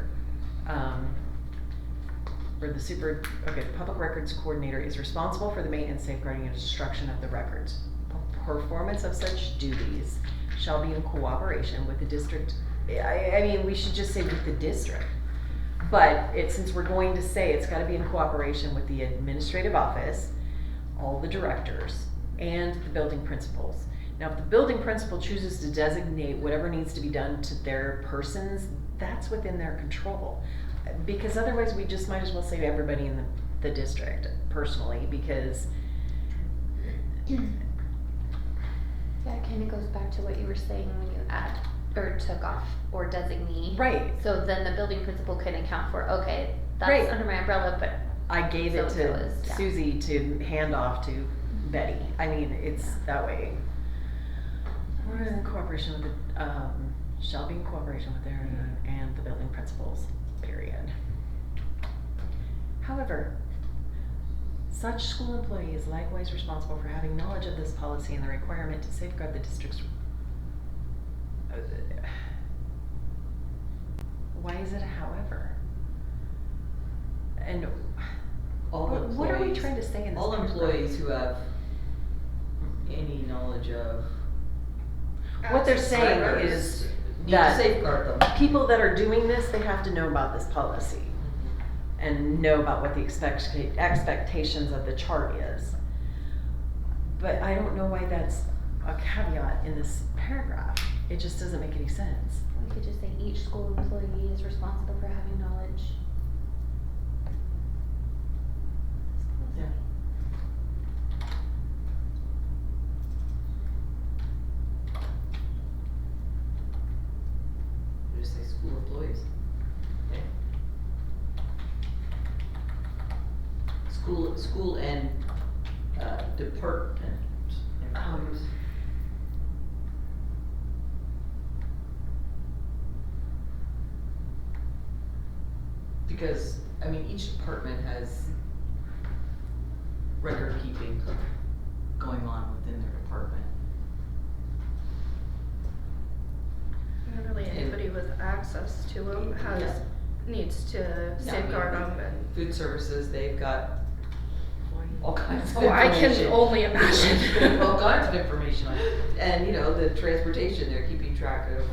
the public records coordinator is responsible for the maintenance, safeguarding, and destruction of the records. Performance of such duties shall be in cooperation with the district. I mean, we should just say with the district. But since we're going to say it's gotta be in cooperation with the administrative office, all the directors, and the building principals. Now, if the building principal chooses to designate whatever needs to be done to their persons, that's within their control. Because otherwise, we just might as well say everybody in the district, personally, because Yeah, it kinda goes back to what you were saying when you add, or took off, or designee. Right. So then the building principal can account for, okay, Right. that's under my umbrella, but I gave it So-and-so to is, yeah. Susie to hand off to Betty. I mean, it's that way. We're in cooperation with the, shall be in cooperation with their, and the building principals, period. However, such school employee is likewise responsible for having knowledge of this policy and the requirement to safeguard the district's. Why is it a however? And All what are we employees- trying to say in this All paragraph? employees who have any knowledge of. What they're Access saying records. is Need to that safeguard them. people that are doing this, they have to know about this policy and know about what the expectations of the chart is. But I don't know why that's a caveat in this paragraph. It just doesn't make any sense. we could just say each school employee is responsible for having knowledge. Yeah. You just say school employees. Yeah. School and, department employees. Because, I mean, each department has record keeping going on within their department. And really, anybody with access to them has, needs to safeguard them and. Food services, they've got all kinds of Oh, I information. can only imagine. All kinds of information on, and you know, the transportation, they're keeping track of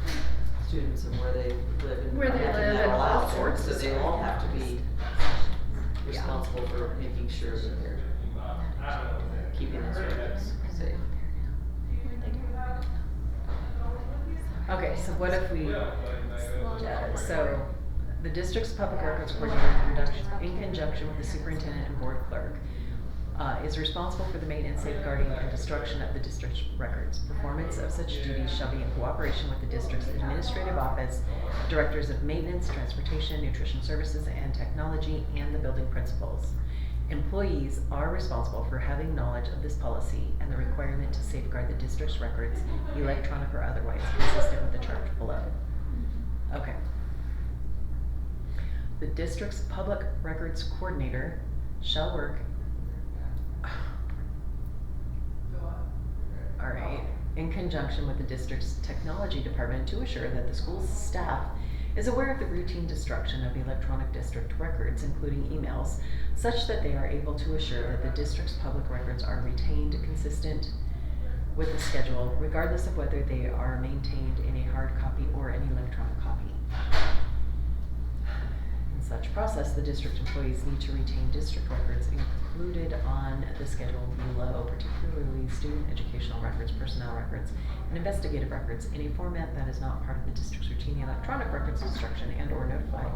students and where they live and. Where they mapping live that and all out. sorts So of they stuff. all have to be responsible for making sure that they're keeping those records safe. Okay, so what if we, so the district's public records coordinator in conjunction with the superintendent and board clerk is responsible for the maintenance, safeguarding, and destruction of the district's records. Performance of such duties shall be in cooperation with the district's administrative office, directors of maintenance, transportation, nutrition services, and technology, and the building principals. Employees are responsible for having knowledge of this policy and the requirement to safeguard the district's records, electronic or otherwise, consistent with the chart below. Okay. The district's public records coordinator shall work. Alright, in conjunction with the district's technology department to assure that the school's staff is aware of the routine destruction of electronic district records, including emails, such that they are able to assure that the district's public records are retained consistent with the schedule, regardless of whether they are maintained in a hard copy or an electronic copy. In such process, the district employees need to retain district records included on the schedule below, particularly student educational records, personnel records, and investigative records in a format that is not part of the district's routine electronic records instruction, and or notify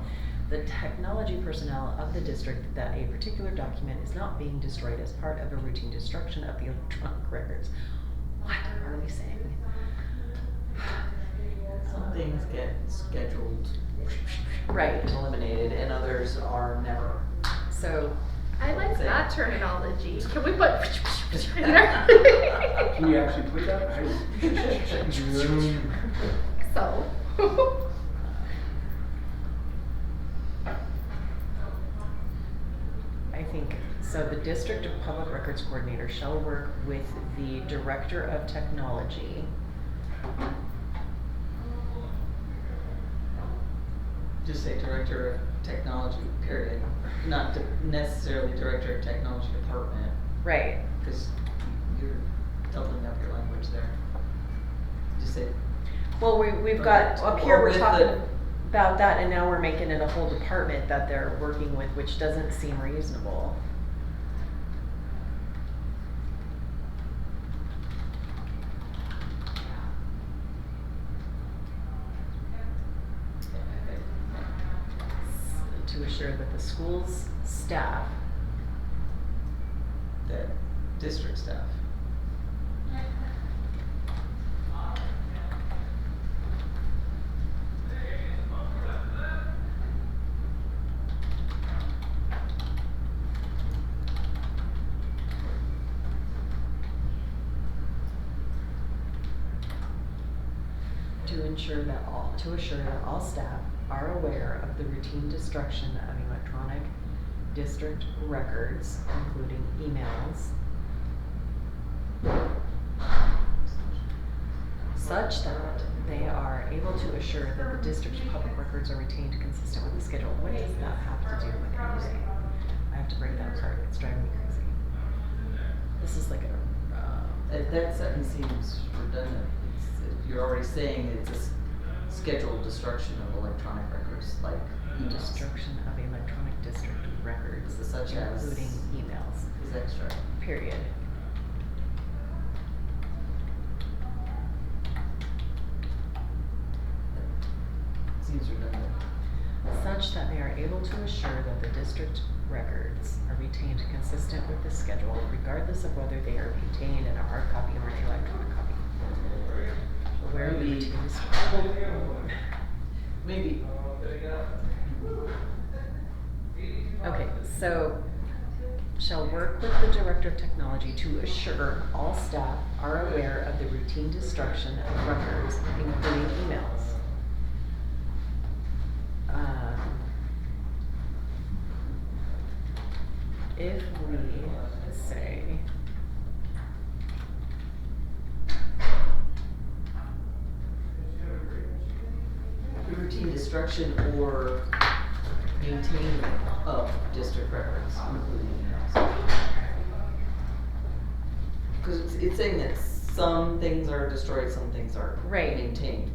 the technology personnel of the district that a particular document is not being destroyed as part of a routine destruction of the electronic records. What are we saying? Some things get scheduled, Right. eliminated, and others are never. So, I like Same. that terminology. Can we put in there? Can you actually put that? So. I think, so the District of Public Records Coordinator shall work with the Director of Technology. Just say director of technology, period, not necessarily director of technology department, Right. because you're doubling up your language there. Just say, Well, we've got, up here, Or we're with talking the- about that, and now we're making it a whole department that they're working with, which doesn't seem reasonable. To assure that the school's staff the district staff. to assure that all staff are aware of the routine destruction of electronic district records, including emails, such that they are able to assure that the district's public records are retained consistent with the schedule. What does that have to do with anything? I have to break that apart. It's driving me crazy. This is like a. That sentence seems redundant. You're already saying it's a scheduled destruction of electronic records, like Destruction of electronic district records, Such as- including emails. is extra. Period. Seems redundant. Such that they are able to assure that the district records are retained consistent with the schedule, regardless of whether they are maintained in a hard copy or an electronic copy. Where the Maybe- routine is. Maybe. Okay, so shall work with the director of technology to assure all staff are aware of the routine destruction of records, including emails. If we say Routine destruction or maintaining of district records, including emails. Because it's saying that some things are destroyed, some things are Right. maintained.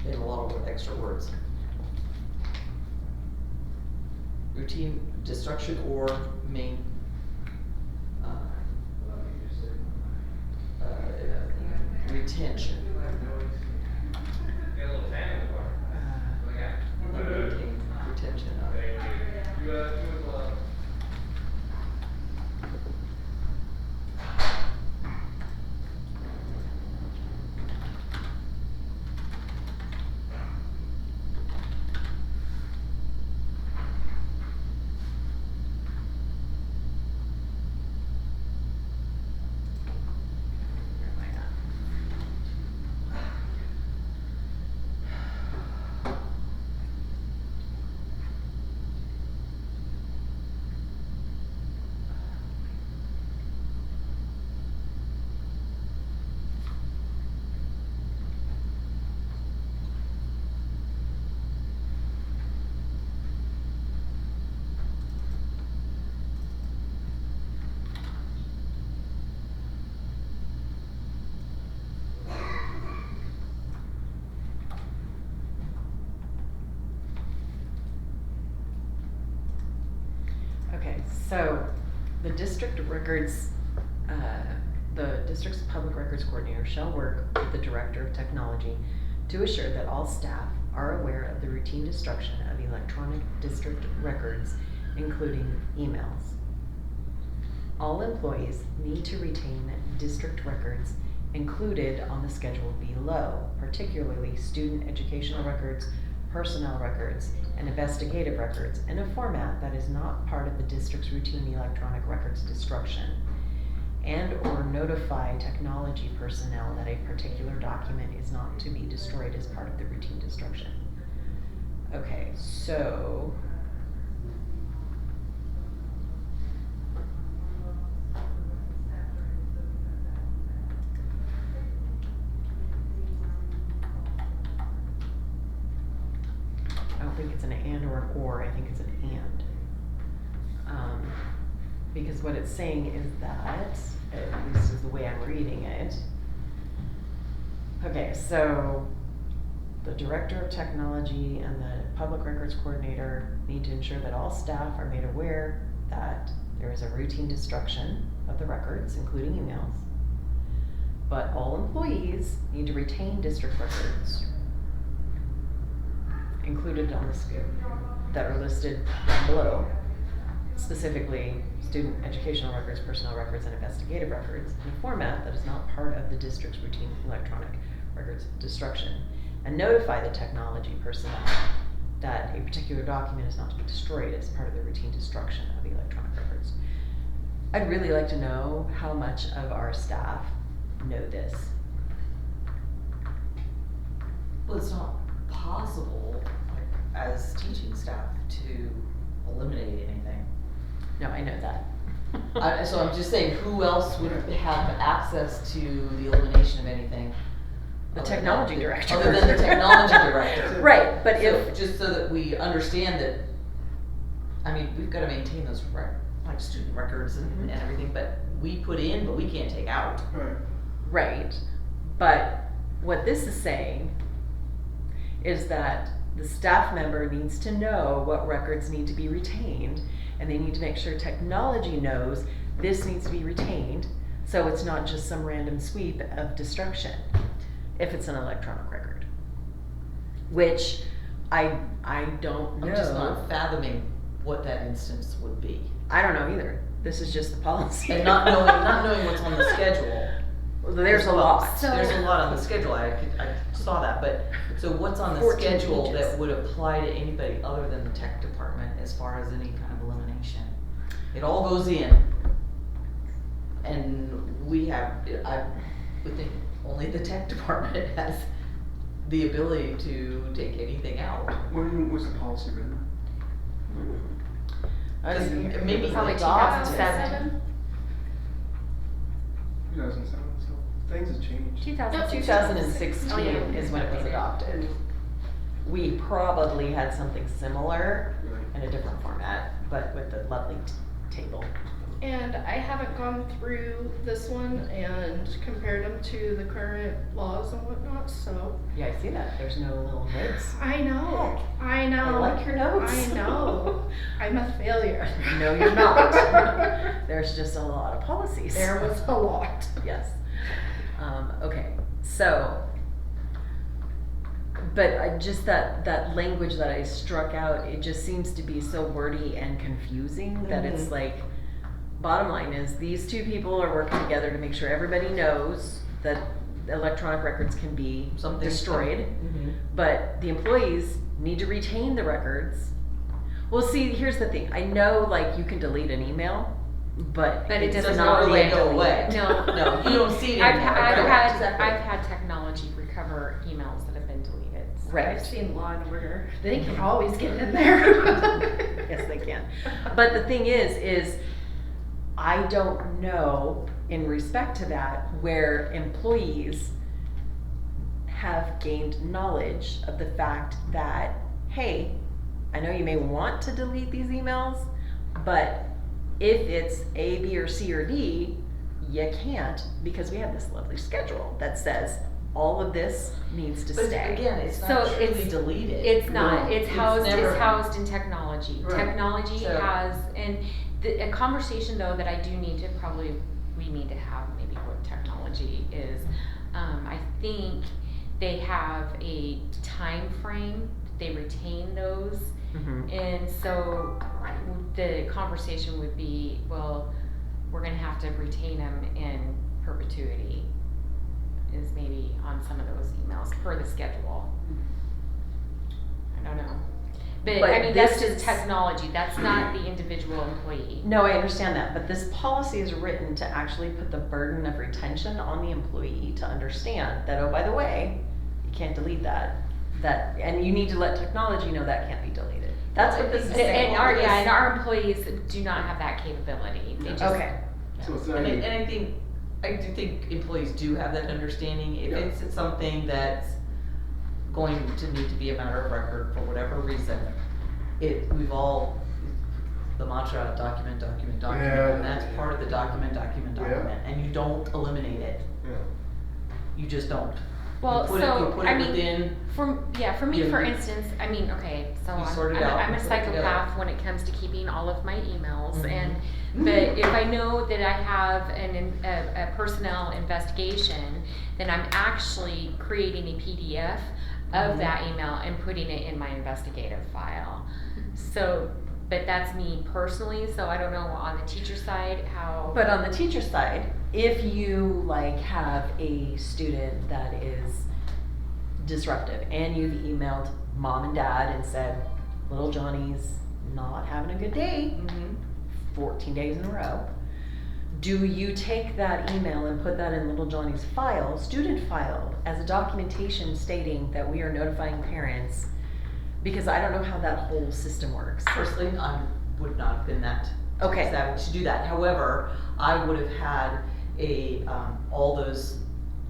In a lot of extra words. Routine destruction or retention. Not maintain, retention of. where am I at? Okay, so the district records, the district's public records coordinator shall work with the director of technology to assure that all staff are aware of the routine destruction of electronic district records, including emails. All employees need to retain district records included on the schedule below, particularly student educational records, personnel records, and investigative records in a format that is not part of the district's routine electronic records destruction, and or notify technology personnel that a particular document is not to be destroyed as part of the routine destruction. Okay, so I don't think it's an and or an or, I think it's an and. Because what it's saying is that, at least is the way I'm reading it. Okay, so the director of technology and the public records coordinator need to ensure that all staff are made aware that there is a routine destruction of the records, including emails. But all employees need to retain district records included on the scale that are listed below, specifically student educational records, personnel records, and investigative records in a format that is not part of the district's routine electronic records destruction, and notify the technology personnel that a particular document is not to be destroyed as part of the routine destruction of electronic records. I'd really like to know how much of our staff know this. Well, it's not possible, like, as teaching staff to eliminate anything. No, I know that. So I'm just saying, who else would have access to the elimination of anything? The other than technology director. Other than the technology director. Right, but So, if, just so that we understand that, I mean, we've gotta maintain those like student records and everything, but we put in, but we can't take out. Right. right, but what this is saying is that the staff member needs to know what records need to be retained, and they need to make sure technology knows this needs to be retained, so it's not just some random sweep of destruction, if it's an electronic record. Which I don't know. I'm just not fathoming what that instance would be. I don't know either. This is just the policy. And not knowing what's on the schedule. Well, there's a as well. lot. So- There's a lot on the schedule, I saw that, but, so what's on the 14 schedule pages. that would apply to anybody other than the tech department as far as any kind of elimination? It all goes in. And I would think only the tech department has the ability to take anything out. When was the policy written? Because maybe Probably the 2007. 2007, so things have changed. 2016 Oh, yeah. is when it was adopted. We probably had something similar Right. in a different format, but with the lovely table. And I haven't gone through this one and compared them to the current laws and whatnot, so. Yeah, I see that. There's no little notes. I know, I know. I like your notes. I know. I'm a failure. No, you're not. There's just a lot of policies. There was a lot. Yes. Okay, so, but just that language that I struck out, it just seems to be so wordy and confusing that it's like, bottom line is, these two people are working together to make sure everybody knows that electronic records can be Something- destroyed, Mhm. but the employees need to retain the records. Well, see, here's the thing, I know like you can delete an email, but But it it's doesn't not really really go away. No. No, you don't see it I've, anymore. I've Right, had, exactly. I've had technology recover emails that have been deleted. So. Right. I've seen Law and Order. They can always get in there. Yes, they can. But the thing is I don't know, in respect to that, where employees have gained knowledge of the fact that, hey, I know you may want to delete these emails, but if it's A, B, or C, or D, you can't, because we have this lovely schedule that says all of this needs to But stay. again, it's So not truly it's- deleted. It's not, No, it's housed never- in technology. Right. Technology So- has, and a conversation though that I do need to we need to have maybe what technology is. I think they have a time frame, they retain those. Mhm. And so the conversation would be, well, we're gonna have to retain them in perpetuity, is maybe on some of those emails per the schedule. I don't know. But But I mean, that's this just is- technology, that's not the individual employee. No, I understand that, but this policy is written to actually put the burden of retention on the employee to understand that, oh, by the way, you can't delete that, and you need to let technology know that can't be deleted. That's what this is saying. And our employees do not have that capability, they just. Okay, So it's And not I do think employees do have that understanding, if Yeah. it's something that's going to need to be a matter of record for whatever reason, we've all, the mantra, document, Yeah. and that's part of the document, and you don't eliminate it, Yeah. you just don't. Well, You put so, it I mean, within, for me, Yeah, for you- instance, I mean, okay, so You sort it out I'm a and put it together. psychopath when it comes to keeping all of my emails, Mhm. and, but if I know that I have a personnel investigation, then I'm actually creating a PDF of Mhm. that email and putting it in my investigative file. So, but that's me personally, so I don't know on the teacher side how. but on the teacher side, if you like have a student that is disruptive and you've emailed mom and dad and said, little Johnny's not having a good day, Mhm. 14 days in a row, do you take that email and put that in little Johnny's file, student file, as a documentation stating that we are notifying parents? Because I don't know how that whole system works. Personally, I would not have been that Okay. savvy to do that. However, I would have had all those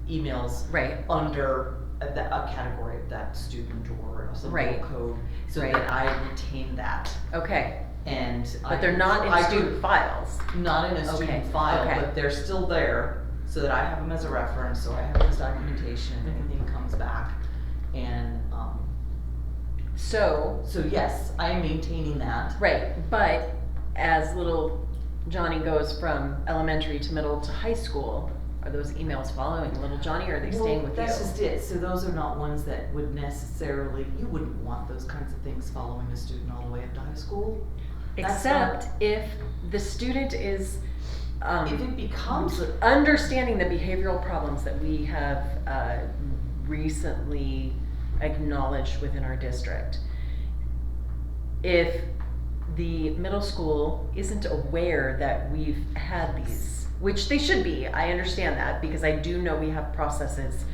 emails Right. under a category of that student or some Right. little code, so Right. that I retain that. Okay, And but they're not in student files. Not in a student Okay, file, okay. but they're still there, so that I have them as a reference, so I have them as documentation, if anything comes back. And, So, so yes, I am maintaining that. right, but as little Johnny goes from elementary to middle to high school, are those emails following little Johnny, or are they staying with That's you? just it, so those are not ones that would necessarily, you wouldn't want those kinds of things following a student all the way up to high school. That's not- Except if the student is, If it becomes a, understanding the behavioral problems that we have recently acknowledged within our district. If the middle school isn't aware that we've had these, which they should be, I understand that, because I do know we have processes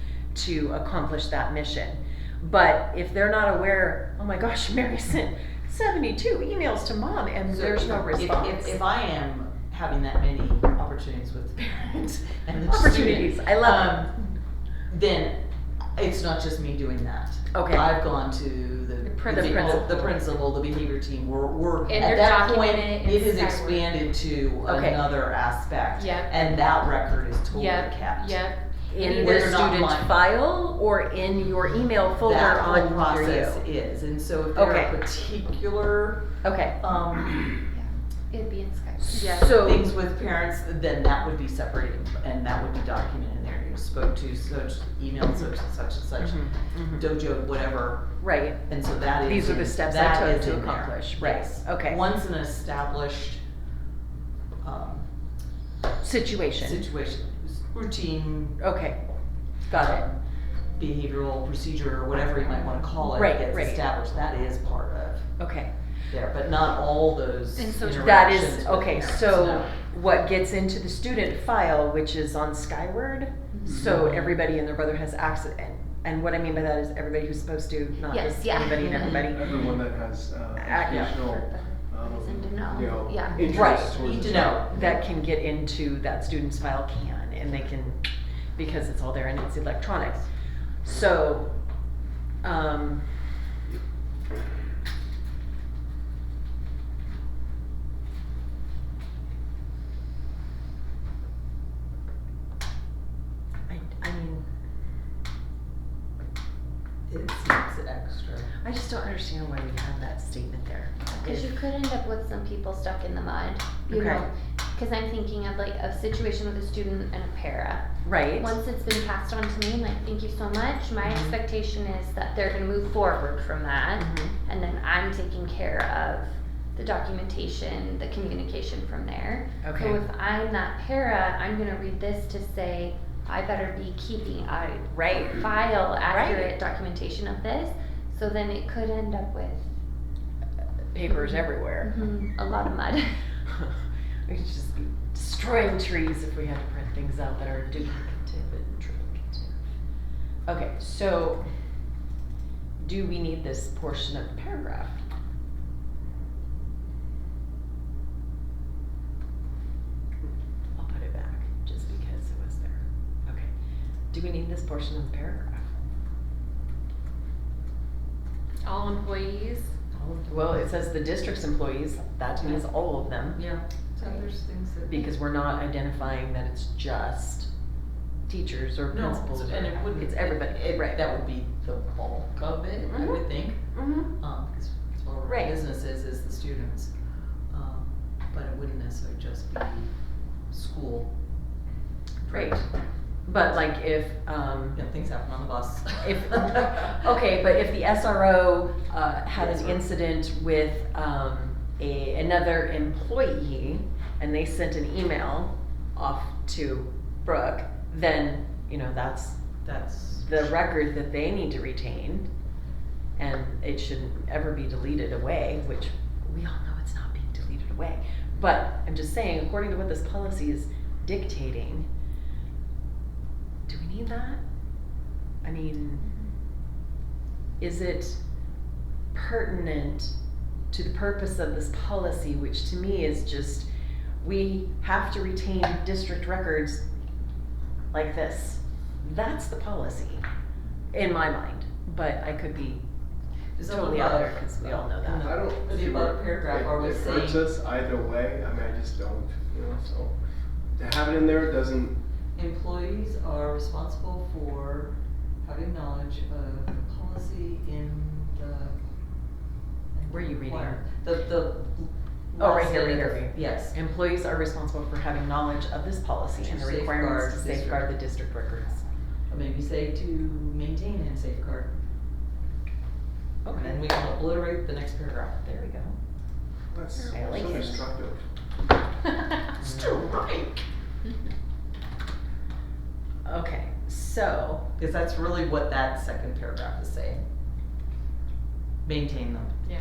to accomplish that mission. But if they're not aware, oh my gosh, Mary sent 72 emails to mom and so there's no response. if I am having that many opportunities with parents and the Opportunities, student, I love them. then it's not just me doing that. Okay. I've gone to the principal, the behavior team, we're, And at they're that point, documented in it has Skyward. expanded to Okay. another aspect. Yep. And that record is totally Yep, kept. yep. In Whether the or not student mine- file or in your email folder That whole on your process you? is, and so if there Okay. are particular, Okay, It'd be in Skype. Yeah. so, things with parents, then that would be separated, and that would be documented in there. You spoke to such, emailed such and such and such, mhm. dojo, whatever, right, and so that is. these are the in- steps I that took is to in there. accomplish, right, Yes. okay. Once an established, Situation, situation, routine, okay, got it, behavioral procedure, or whatever you might wanna call it, Right, gets right. established, that is part of okay. there, but not all those And so interactions That is, with okay, parents, so no. what gets into the student file, which is on Skyward, so Mhm. everybody and their brother has access, and what I mean by that is everybody who's supposed to, not Yes, just yeah. anybody and everybody. Everyone that has, Yeah. educational, Reason to know. you know, Yeah. Right. interests towards Need the to child. know. That can get into that student's file can, and they can, because it's all there and it's electronic. So, I mean, It seems extra. I just don't understand why we have that statement there. Cause you could end up with some people stuck in the mud, you Okay. know, cause I'm thinking of like a situation with a student and a para. Right, Once it's been passed on to me, like, thank you so much, my expectation is that they're gonna move forward from that. Mhm. And then I'm taking care of the documentation, the communication from there. Okay. So if I'm that para, I'm gonna read this to say, I better be keeping a right, file accurate documentation of this. So then it could end up with papers everywhere. a lot of mud. We could just be destroying trees if we had to print things out that are duplicative and triplicative. Okay, so do we need this portion of the paragraph? I'll put it back just because it was there. Okay. Do we need this portion of the paragraph? All employees. Well, it says the district's employees, that means all of them. Yeah, so there's things that. Because we're not identifying that it's just teachers or No, principals. and it wouldn't. It's everybody, right. That would be the bulk of it, I would think, Mm-hmm. cause it's what our Right. business is the students. But it wouldn't necessarily just be school. Right, but like if, Yeah, things happen on the bus. if, okay, but if the SRO, had Yes, an or- incident with, another employee, and they sent an email off to Brooke, then, you know, that's That's. the record that they need to retain, and it shouldn't ever be deleted away, which we all know it's not being deleted away. But I'm just saying, according to what this policy is dictating. Do we need that? I mean, is it pertinent to the purpose of this policy, which to me is just, we have to retain district records like this. That's the policy, in my mind, but I could be totally out there, cause we all know that. I don't. The above paragraph, are we It hurts saying- us either way, I mean, I just don't, so. To have it in there doesn't, Employees are responsible for having knowledge of the policy in the. Where are you reading? The. Oh, right last here, right bit here, of- right here. Yes. Employees are responsible for having knowledge of this policy To and the requirements to safeguard safeguard the district records. Or maybe say to maintain and safeguard. And then we can obliterate the next paragraph. There we go. that's I like so it. destructive. Strike! Okay, so, Because that's really what that second paragraph is saying. Maintain them. Yeah.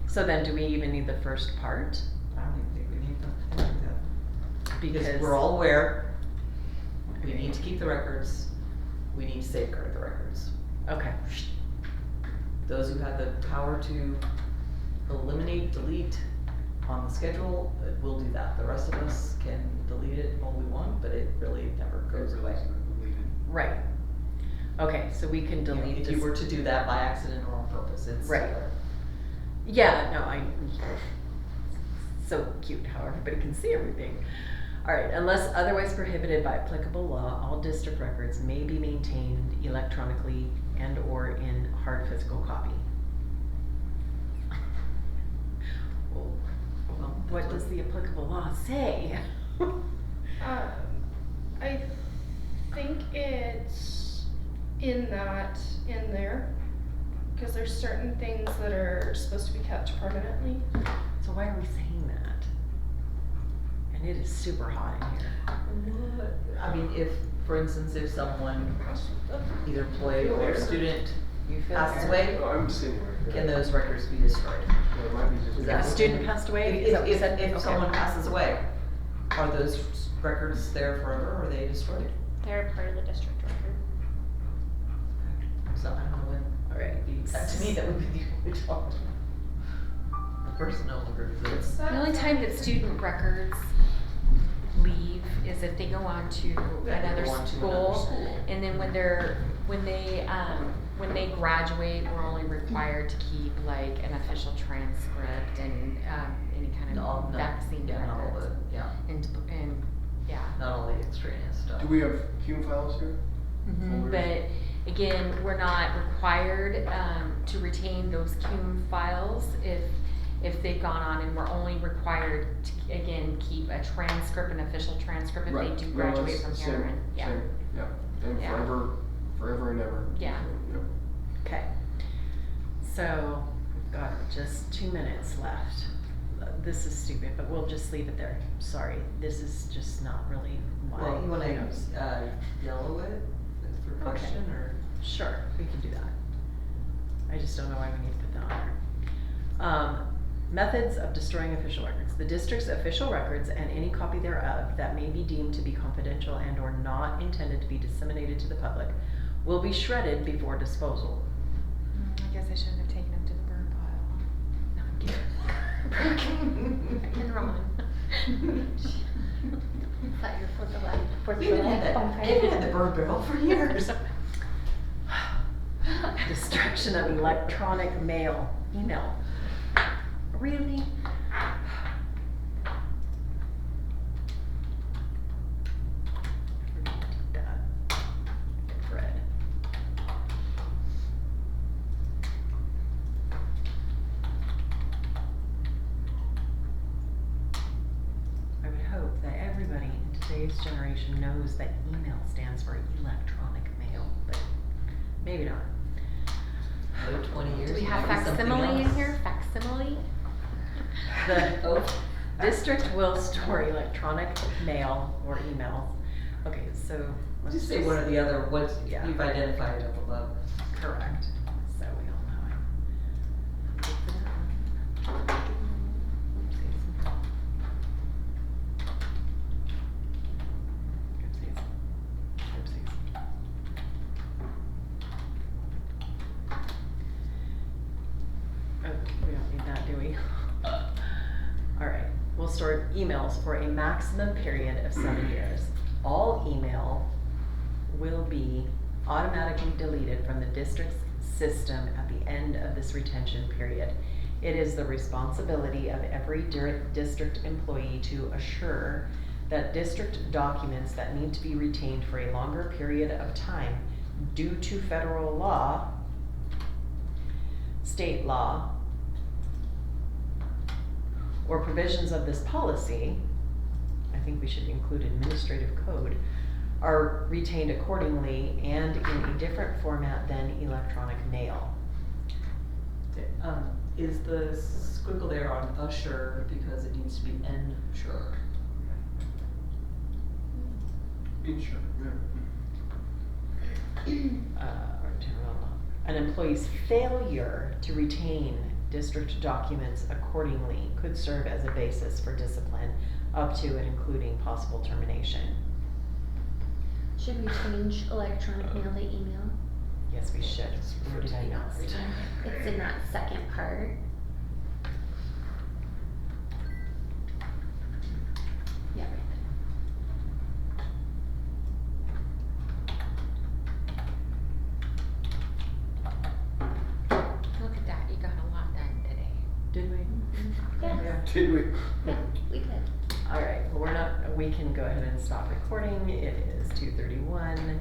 so then do we even need the first part? I don't even think we need them. I don't think that. Because we're all aware, we need to keep the records, we need to safeguard the records. Okay, Those who have the power to eliminate, delete on the schedule, will do that. The rest of us can delete it all we want, but it really never goes away. right. Okay, so we can You know, delete if this. you were to do that by accident or on purpose, it's. Right. Yeah, no, so cute how everybody can see everything. Alright, unless otherwise prohibited by applicable law, all district records may be maintained electronically and or in hard physical copy. Well, what does the applicable law say? I think it's in there, cause there's certain things that are supposed to be kept permanently. So why are we saying that? And it is super hot in here. What? I mean, if, for instance, if someone, either employee or student You feel passes fair? away, No, I'm sitting right there. can those records be destroyed? Well, it might be just. Is If that- a student passed away? Is that what you said? If Okay. someone passes away, are those records there forever or are they destroyed? They're part of the district record. So I don't know when. Alright. To me, that would be the only job. The person no longer exists. The only time that student records leave is if they go on to another school. And then when they graduate, we're only required to keep like an official transcript and, any kind of vaccine Yeah, not all records. the, yeah, And, yeah. not all the extraneous stuff. Do we have human files here? Mhm, Folders? but again, we're not required, to retain those CUME files if they've gone on, and we're only required to, again, keep a transcript, an official transcript if Right. they do No, graduate it's from same, here, and, yeah. same, yeah, and Yeah. forever and ever. Yeah. Yep. Okay. So, we've got just 2 minutes left. This is stupid, but we'll just leave it there. Sorry, this is just not really why. Well, you wanna, know. yellow it for Okay. question or? Sure, we can do that. I just don't know why we need to put that on there. Methods of destroying official records. The district's official records and any copy thereof that may be deemed to be confidential and or not intended to be disseminated to the public will be shredded before disposal. I guess I shouldn't have taken them to the burn pile. No, I'm kidding. And Ron. Thought you were 4th of July, 4th of We haven't July had that, bonfire. we haven't had the burn barrel for years. Destruction of electronic email. Really? Fred. I would hope that everybody in today's generation knows that email stands for electronic mail, but maybe not. Another 20 years. Do we it have might be something facsimile in else. here? Facsimile? The Oh. district will store electronic mail or emails. Okay, so let's Just say one or the other, what Yeah. you've identified up above. correct. So we all know it. store emails for a maximum period of 7 years. All email will be automatically deleted from the district's system at the end of this retention period. It is the responsibility of every district employee to assure that district documents that need to be retained for a longer period of time due to federal law, state law, or provisions of this policy, I think we should include administrative code, are retained accordingly and in a different format than electronic mail. Is the squiggle there on assure because it needs to be ensure? Sure, yeah. Or general law. An employee's failure to retain district documents accordingly could serve as a basis for discipline up to and including possible termination. Should we change electronic mail to email? Yes, we should. Where did I not? It's in that second part. Yeah, right Look at that, you got a lot done today. Did we? there. Yeah, Did we? yeah, we did. Alright, well, we can go ahead and stop recording. It is 2:31.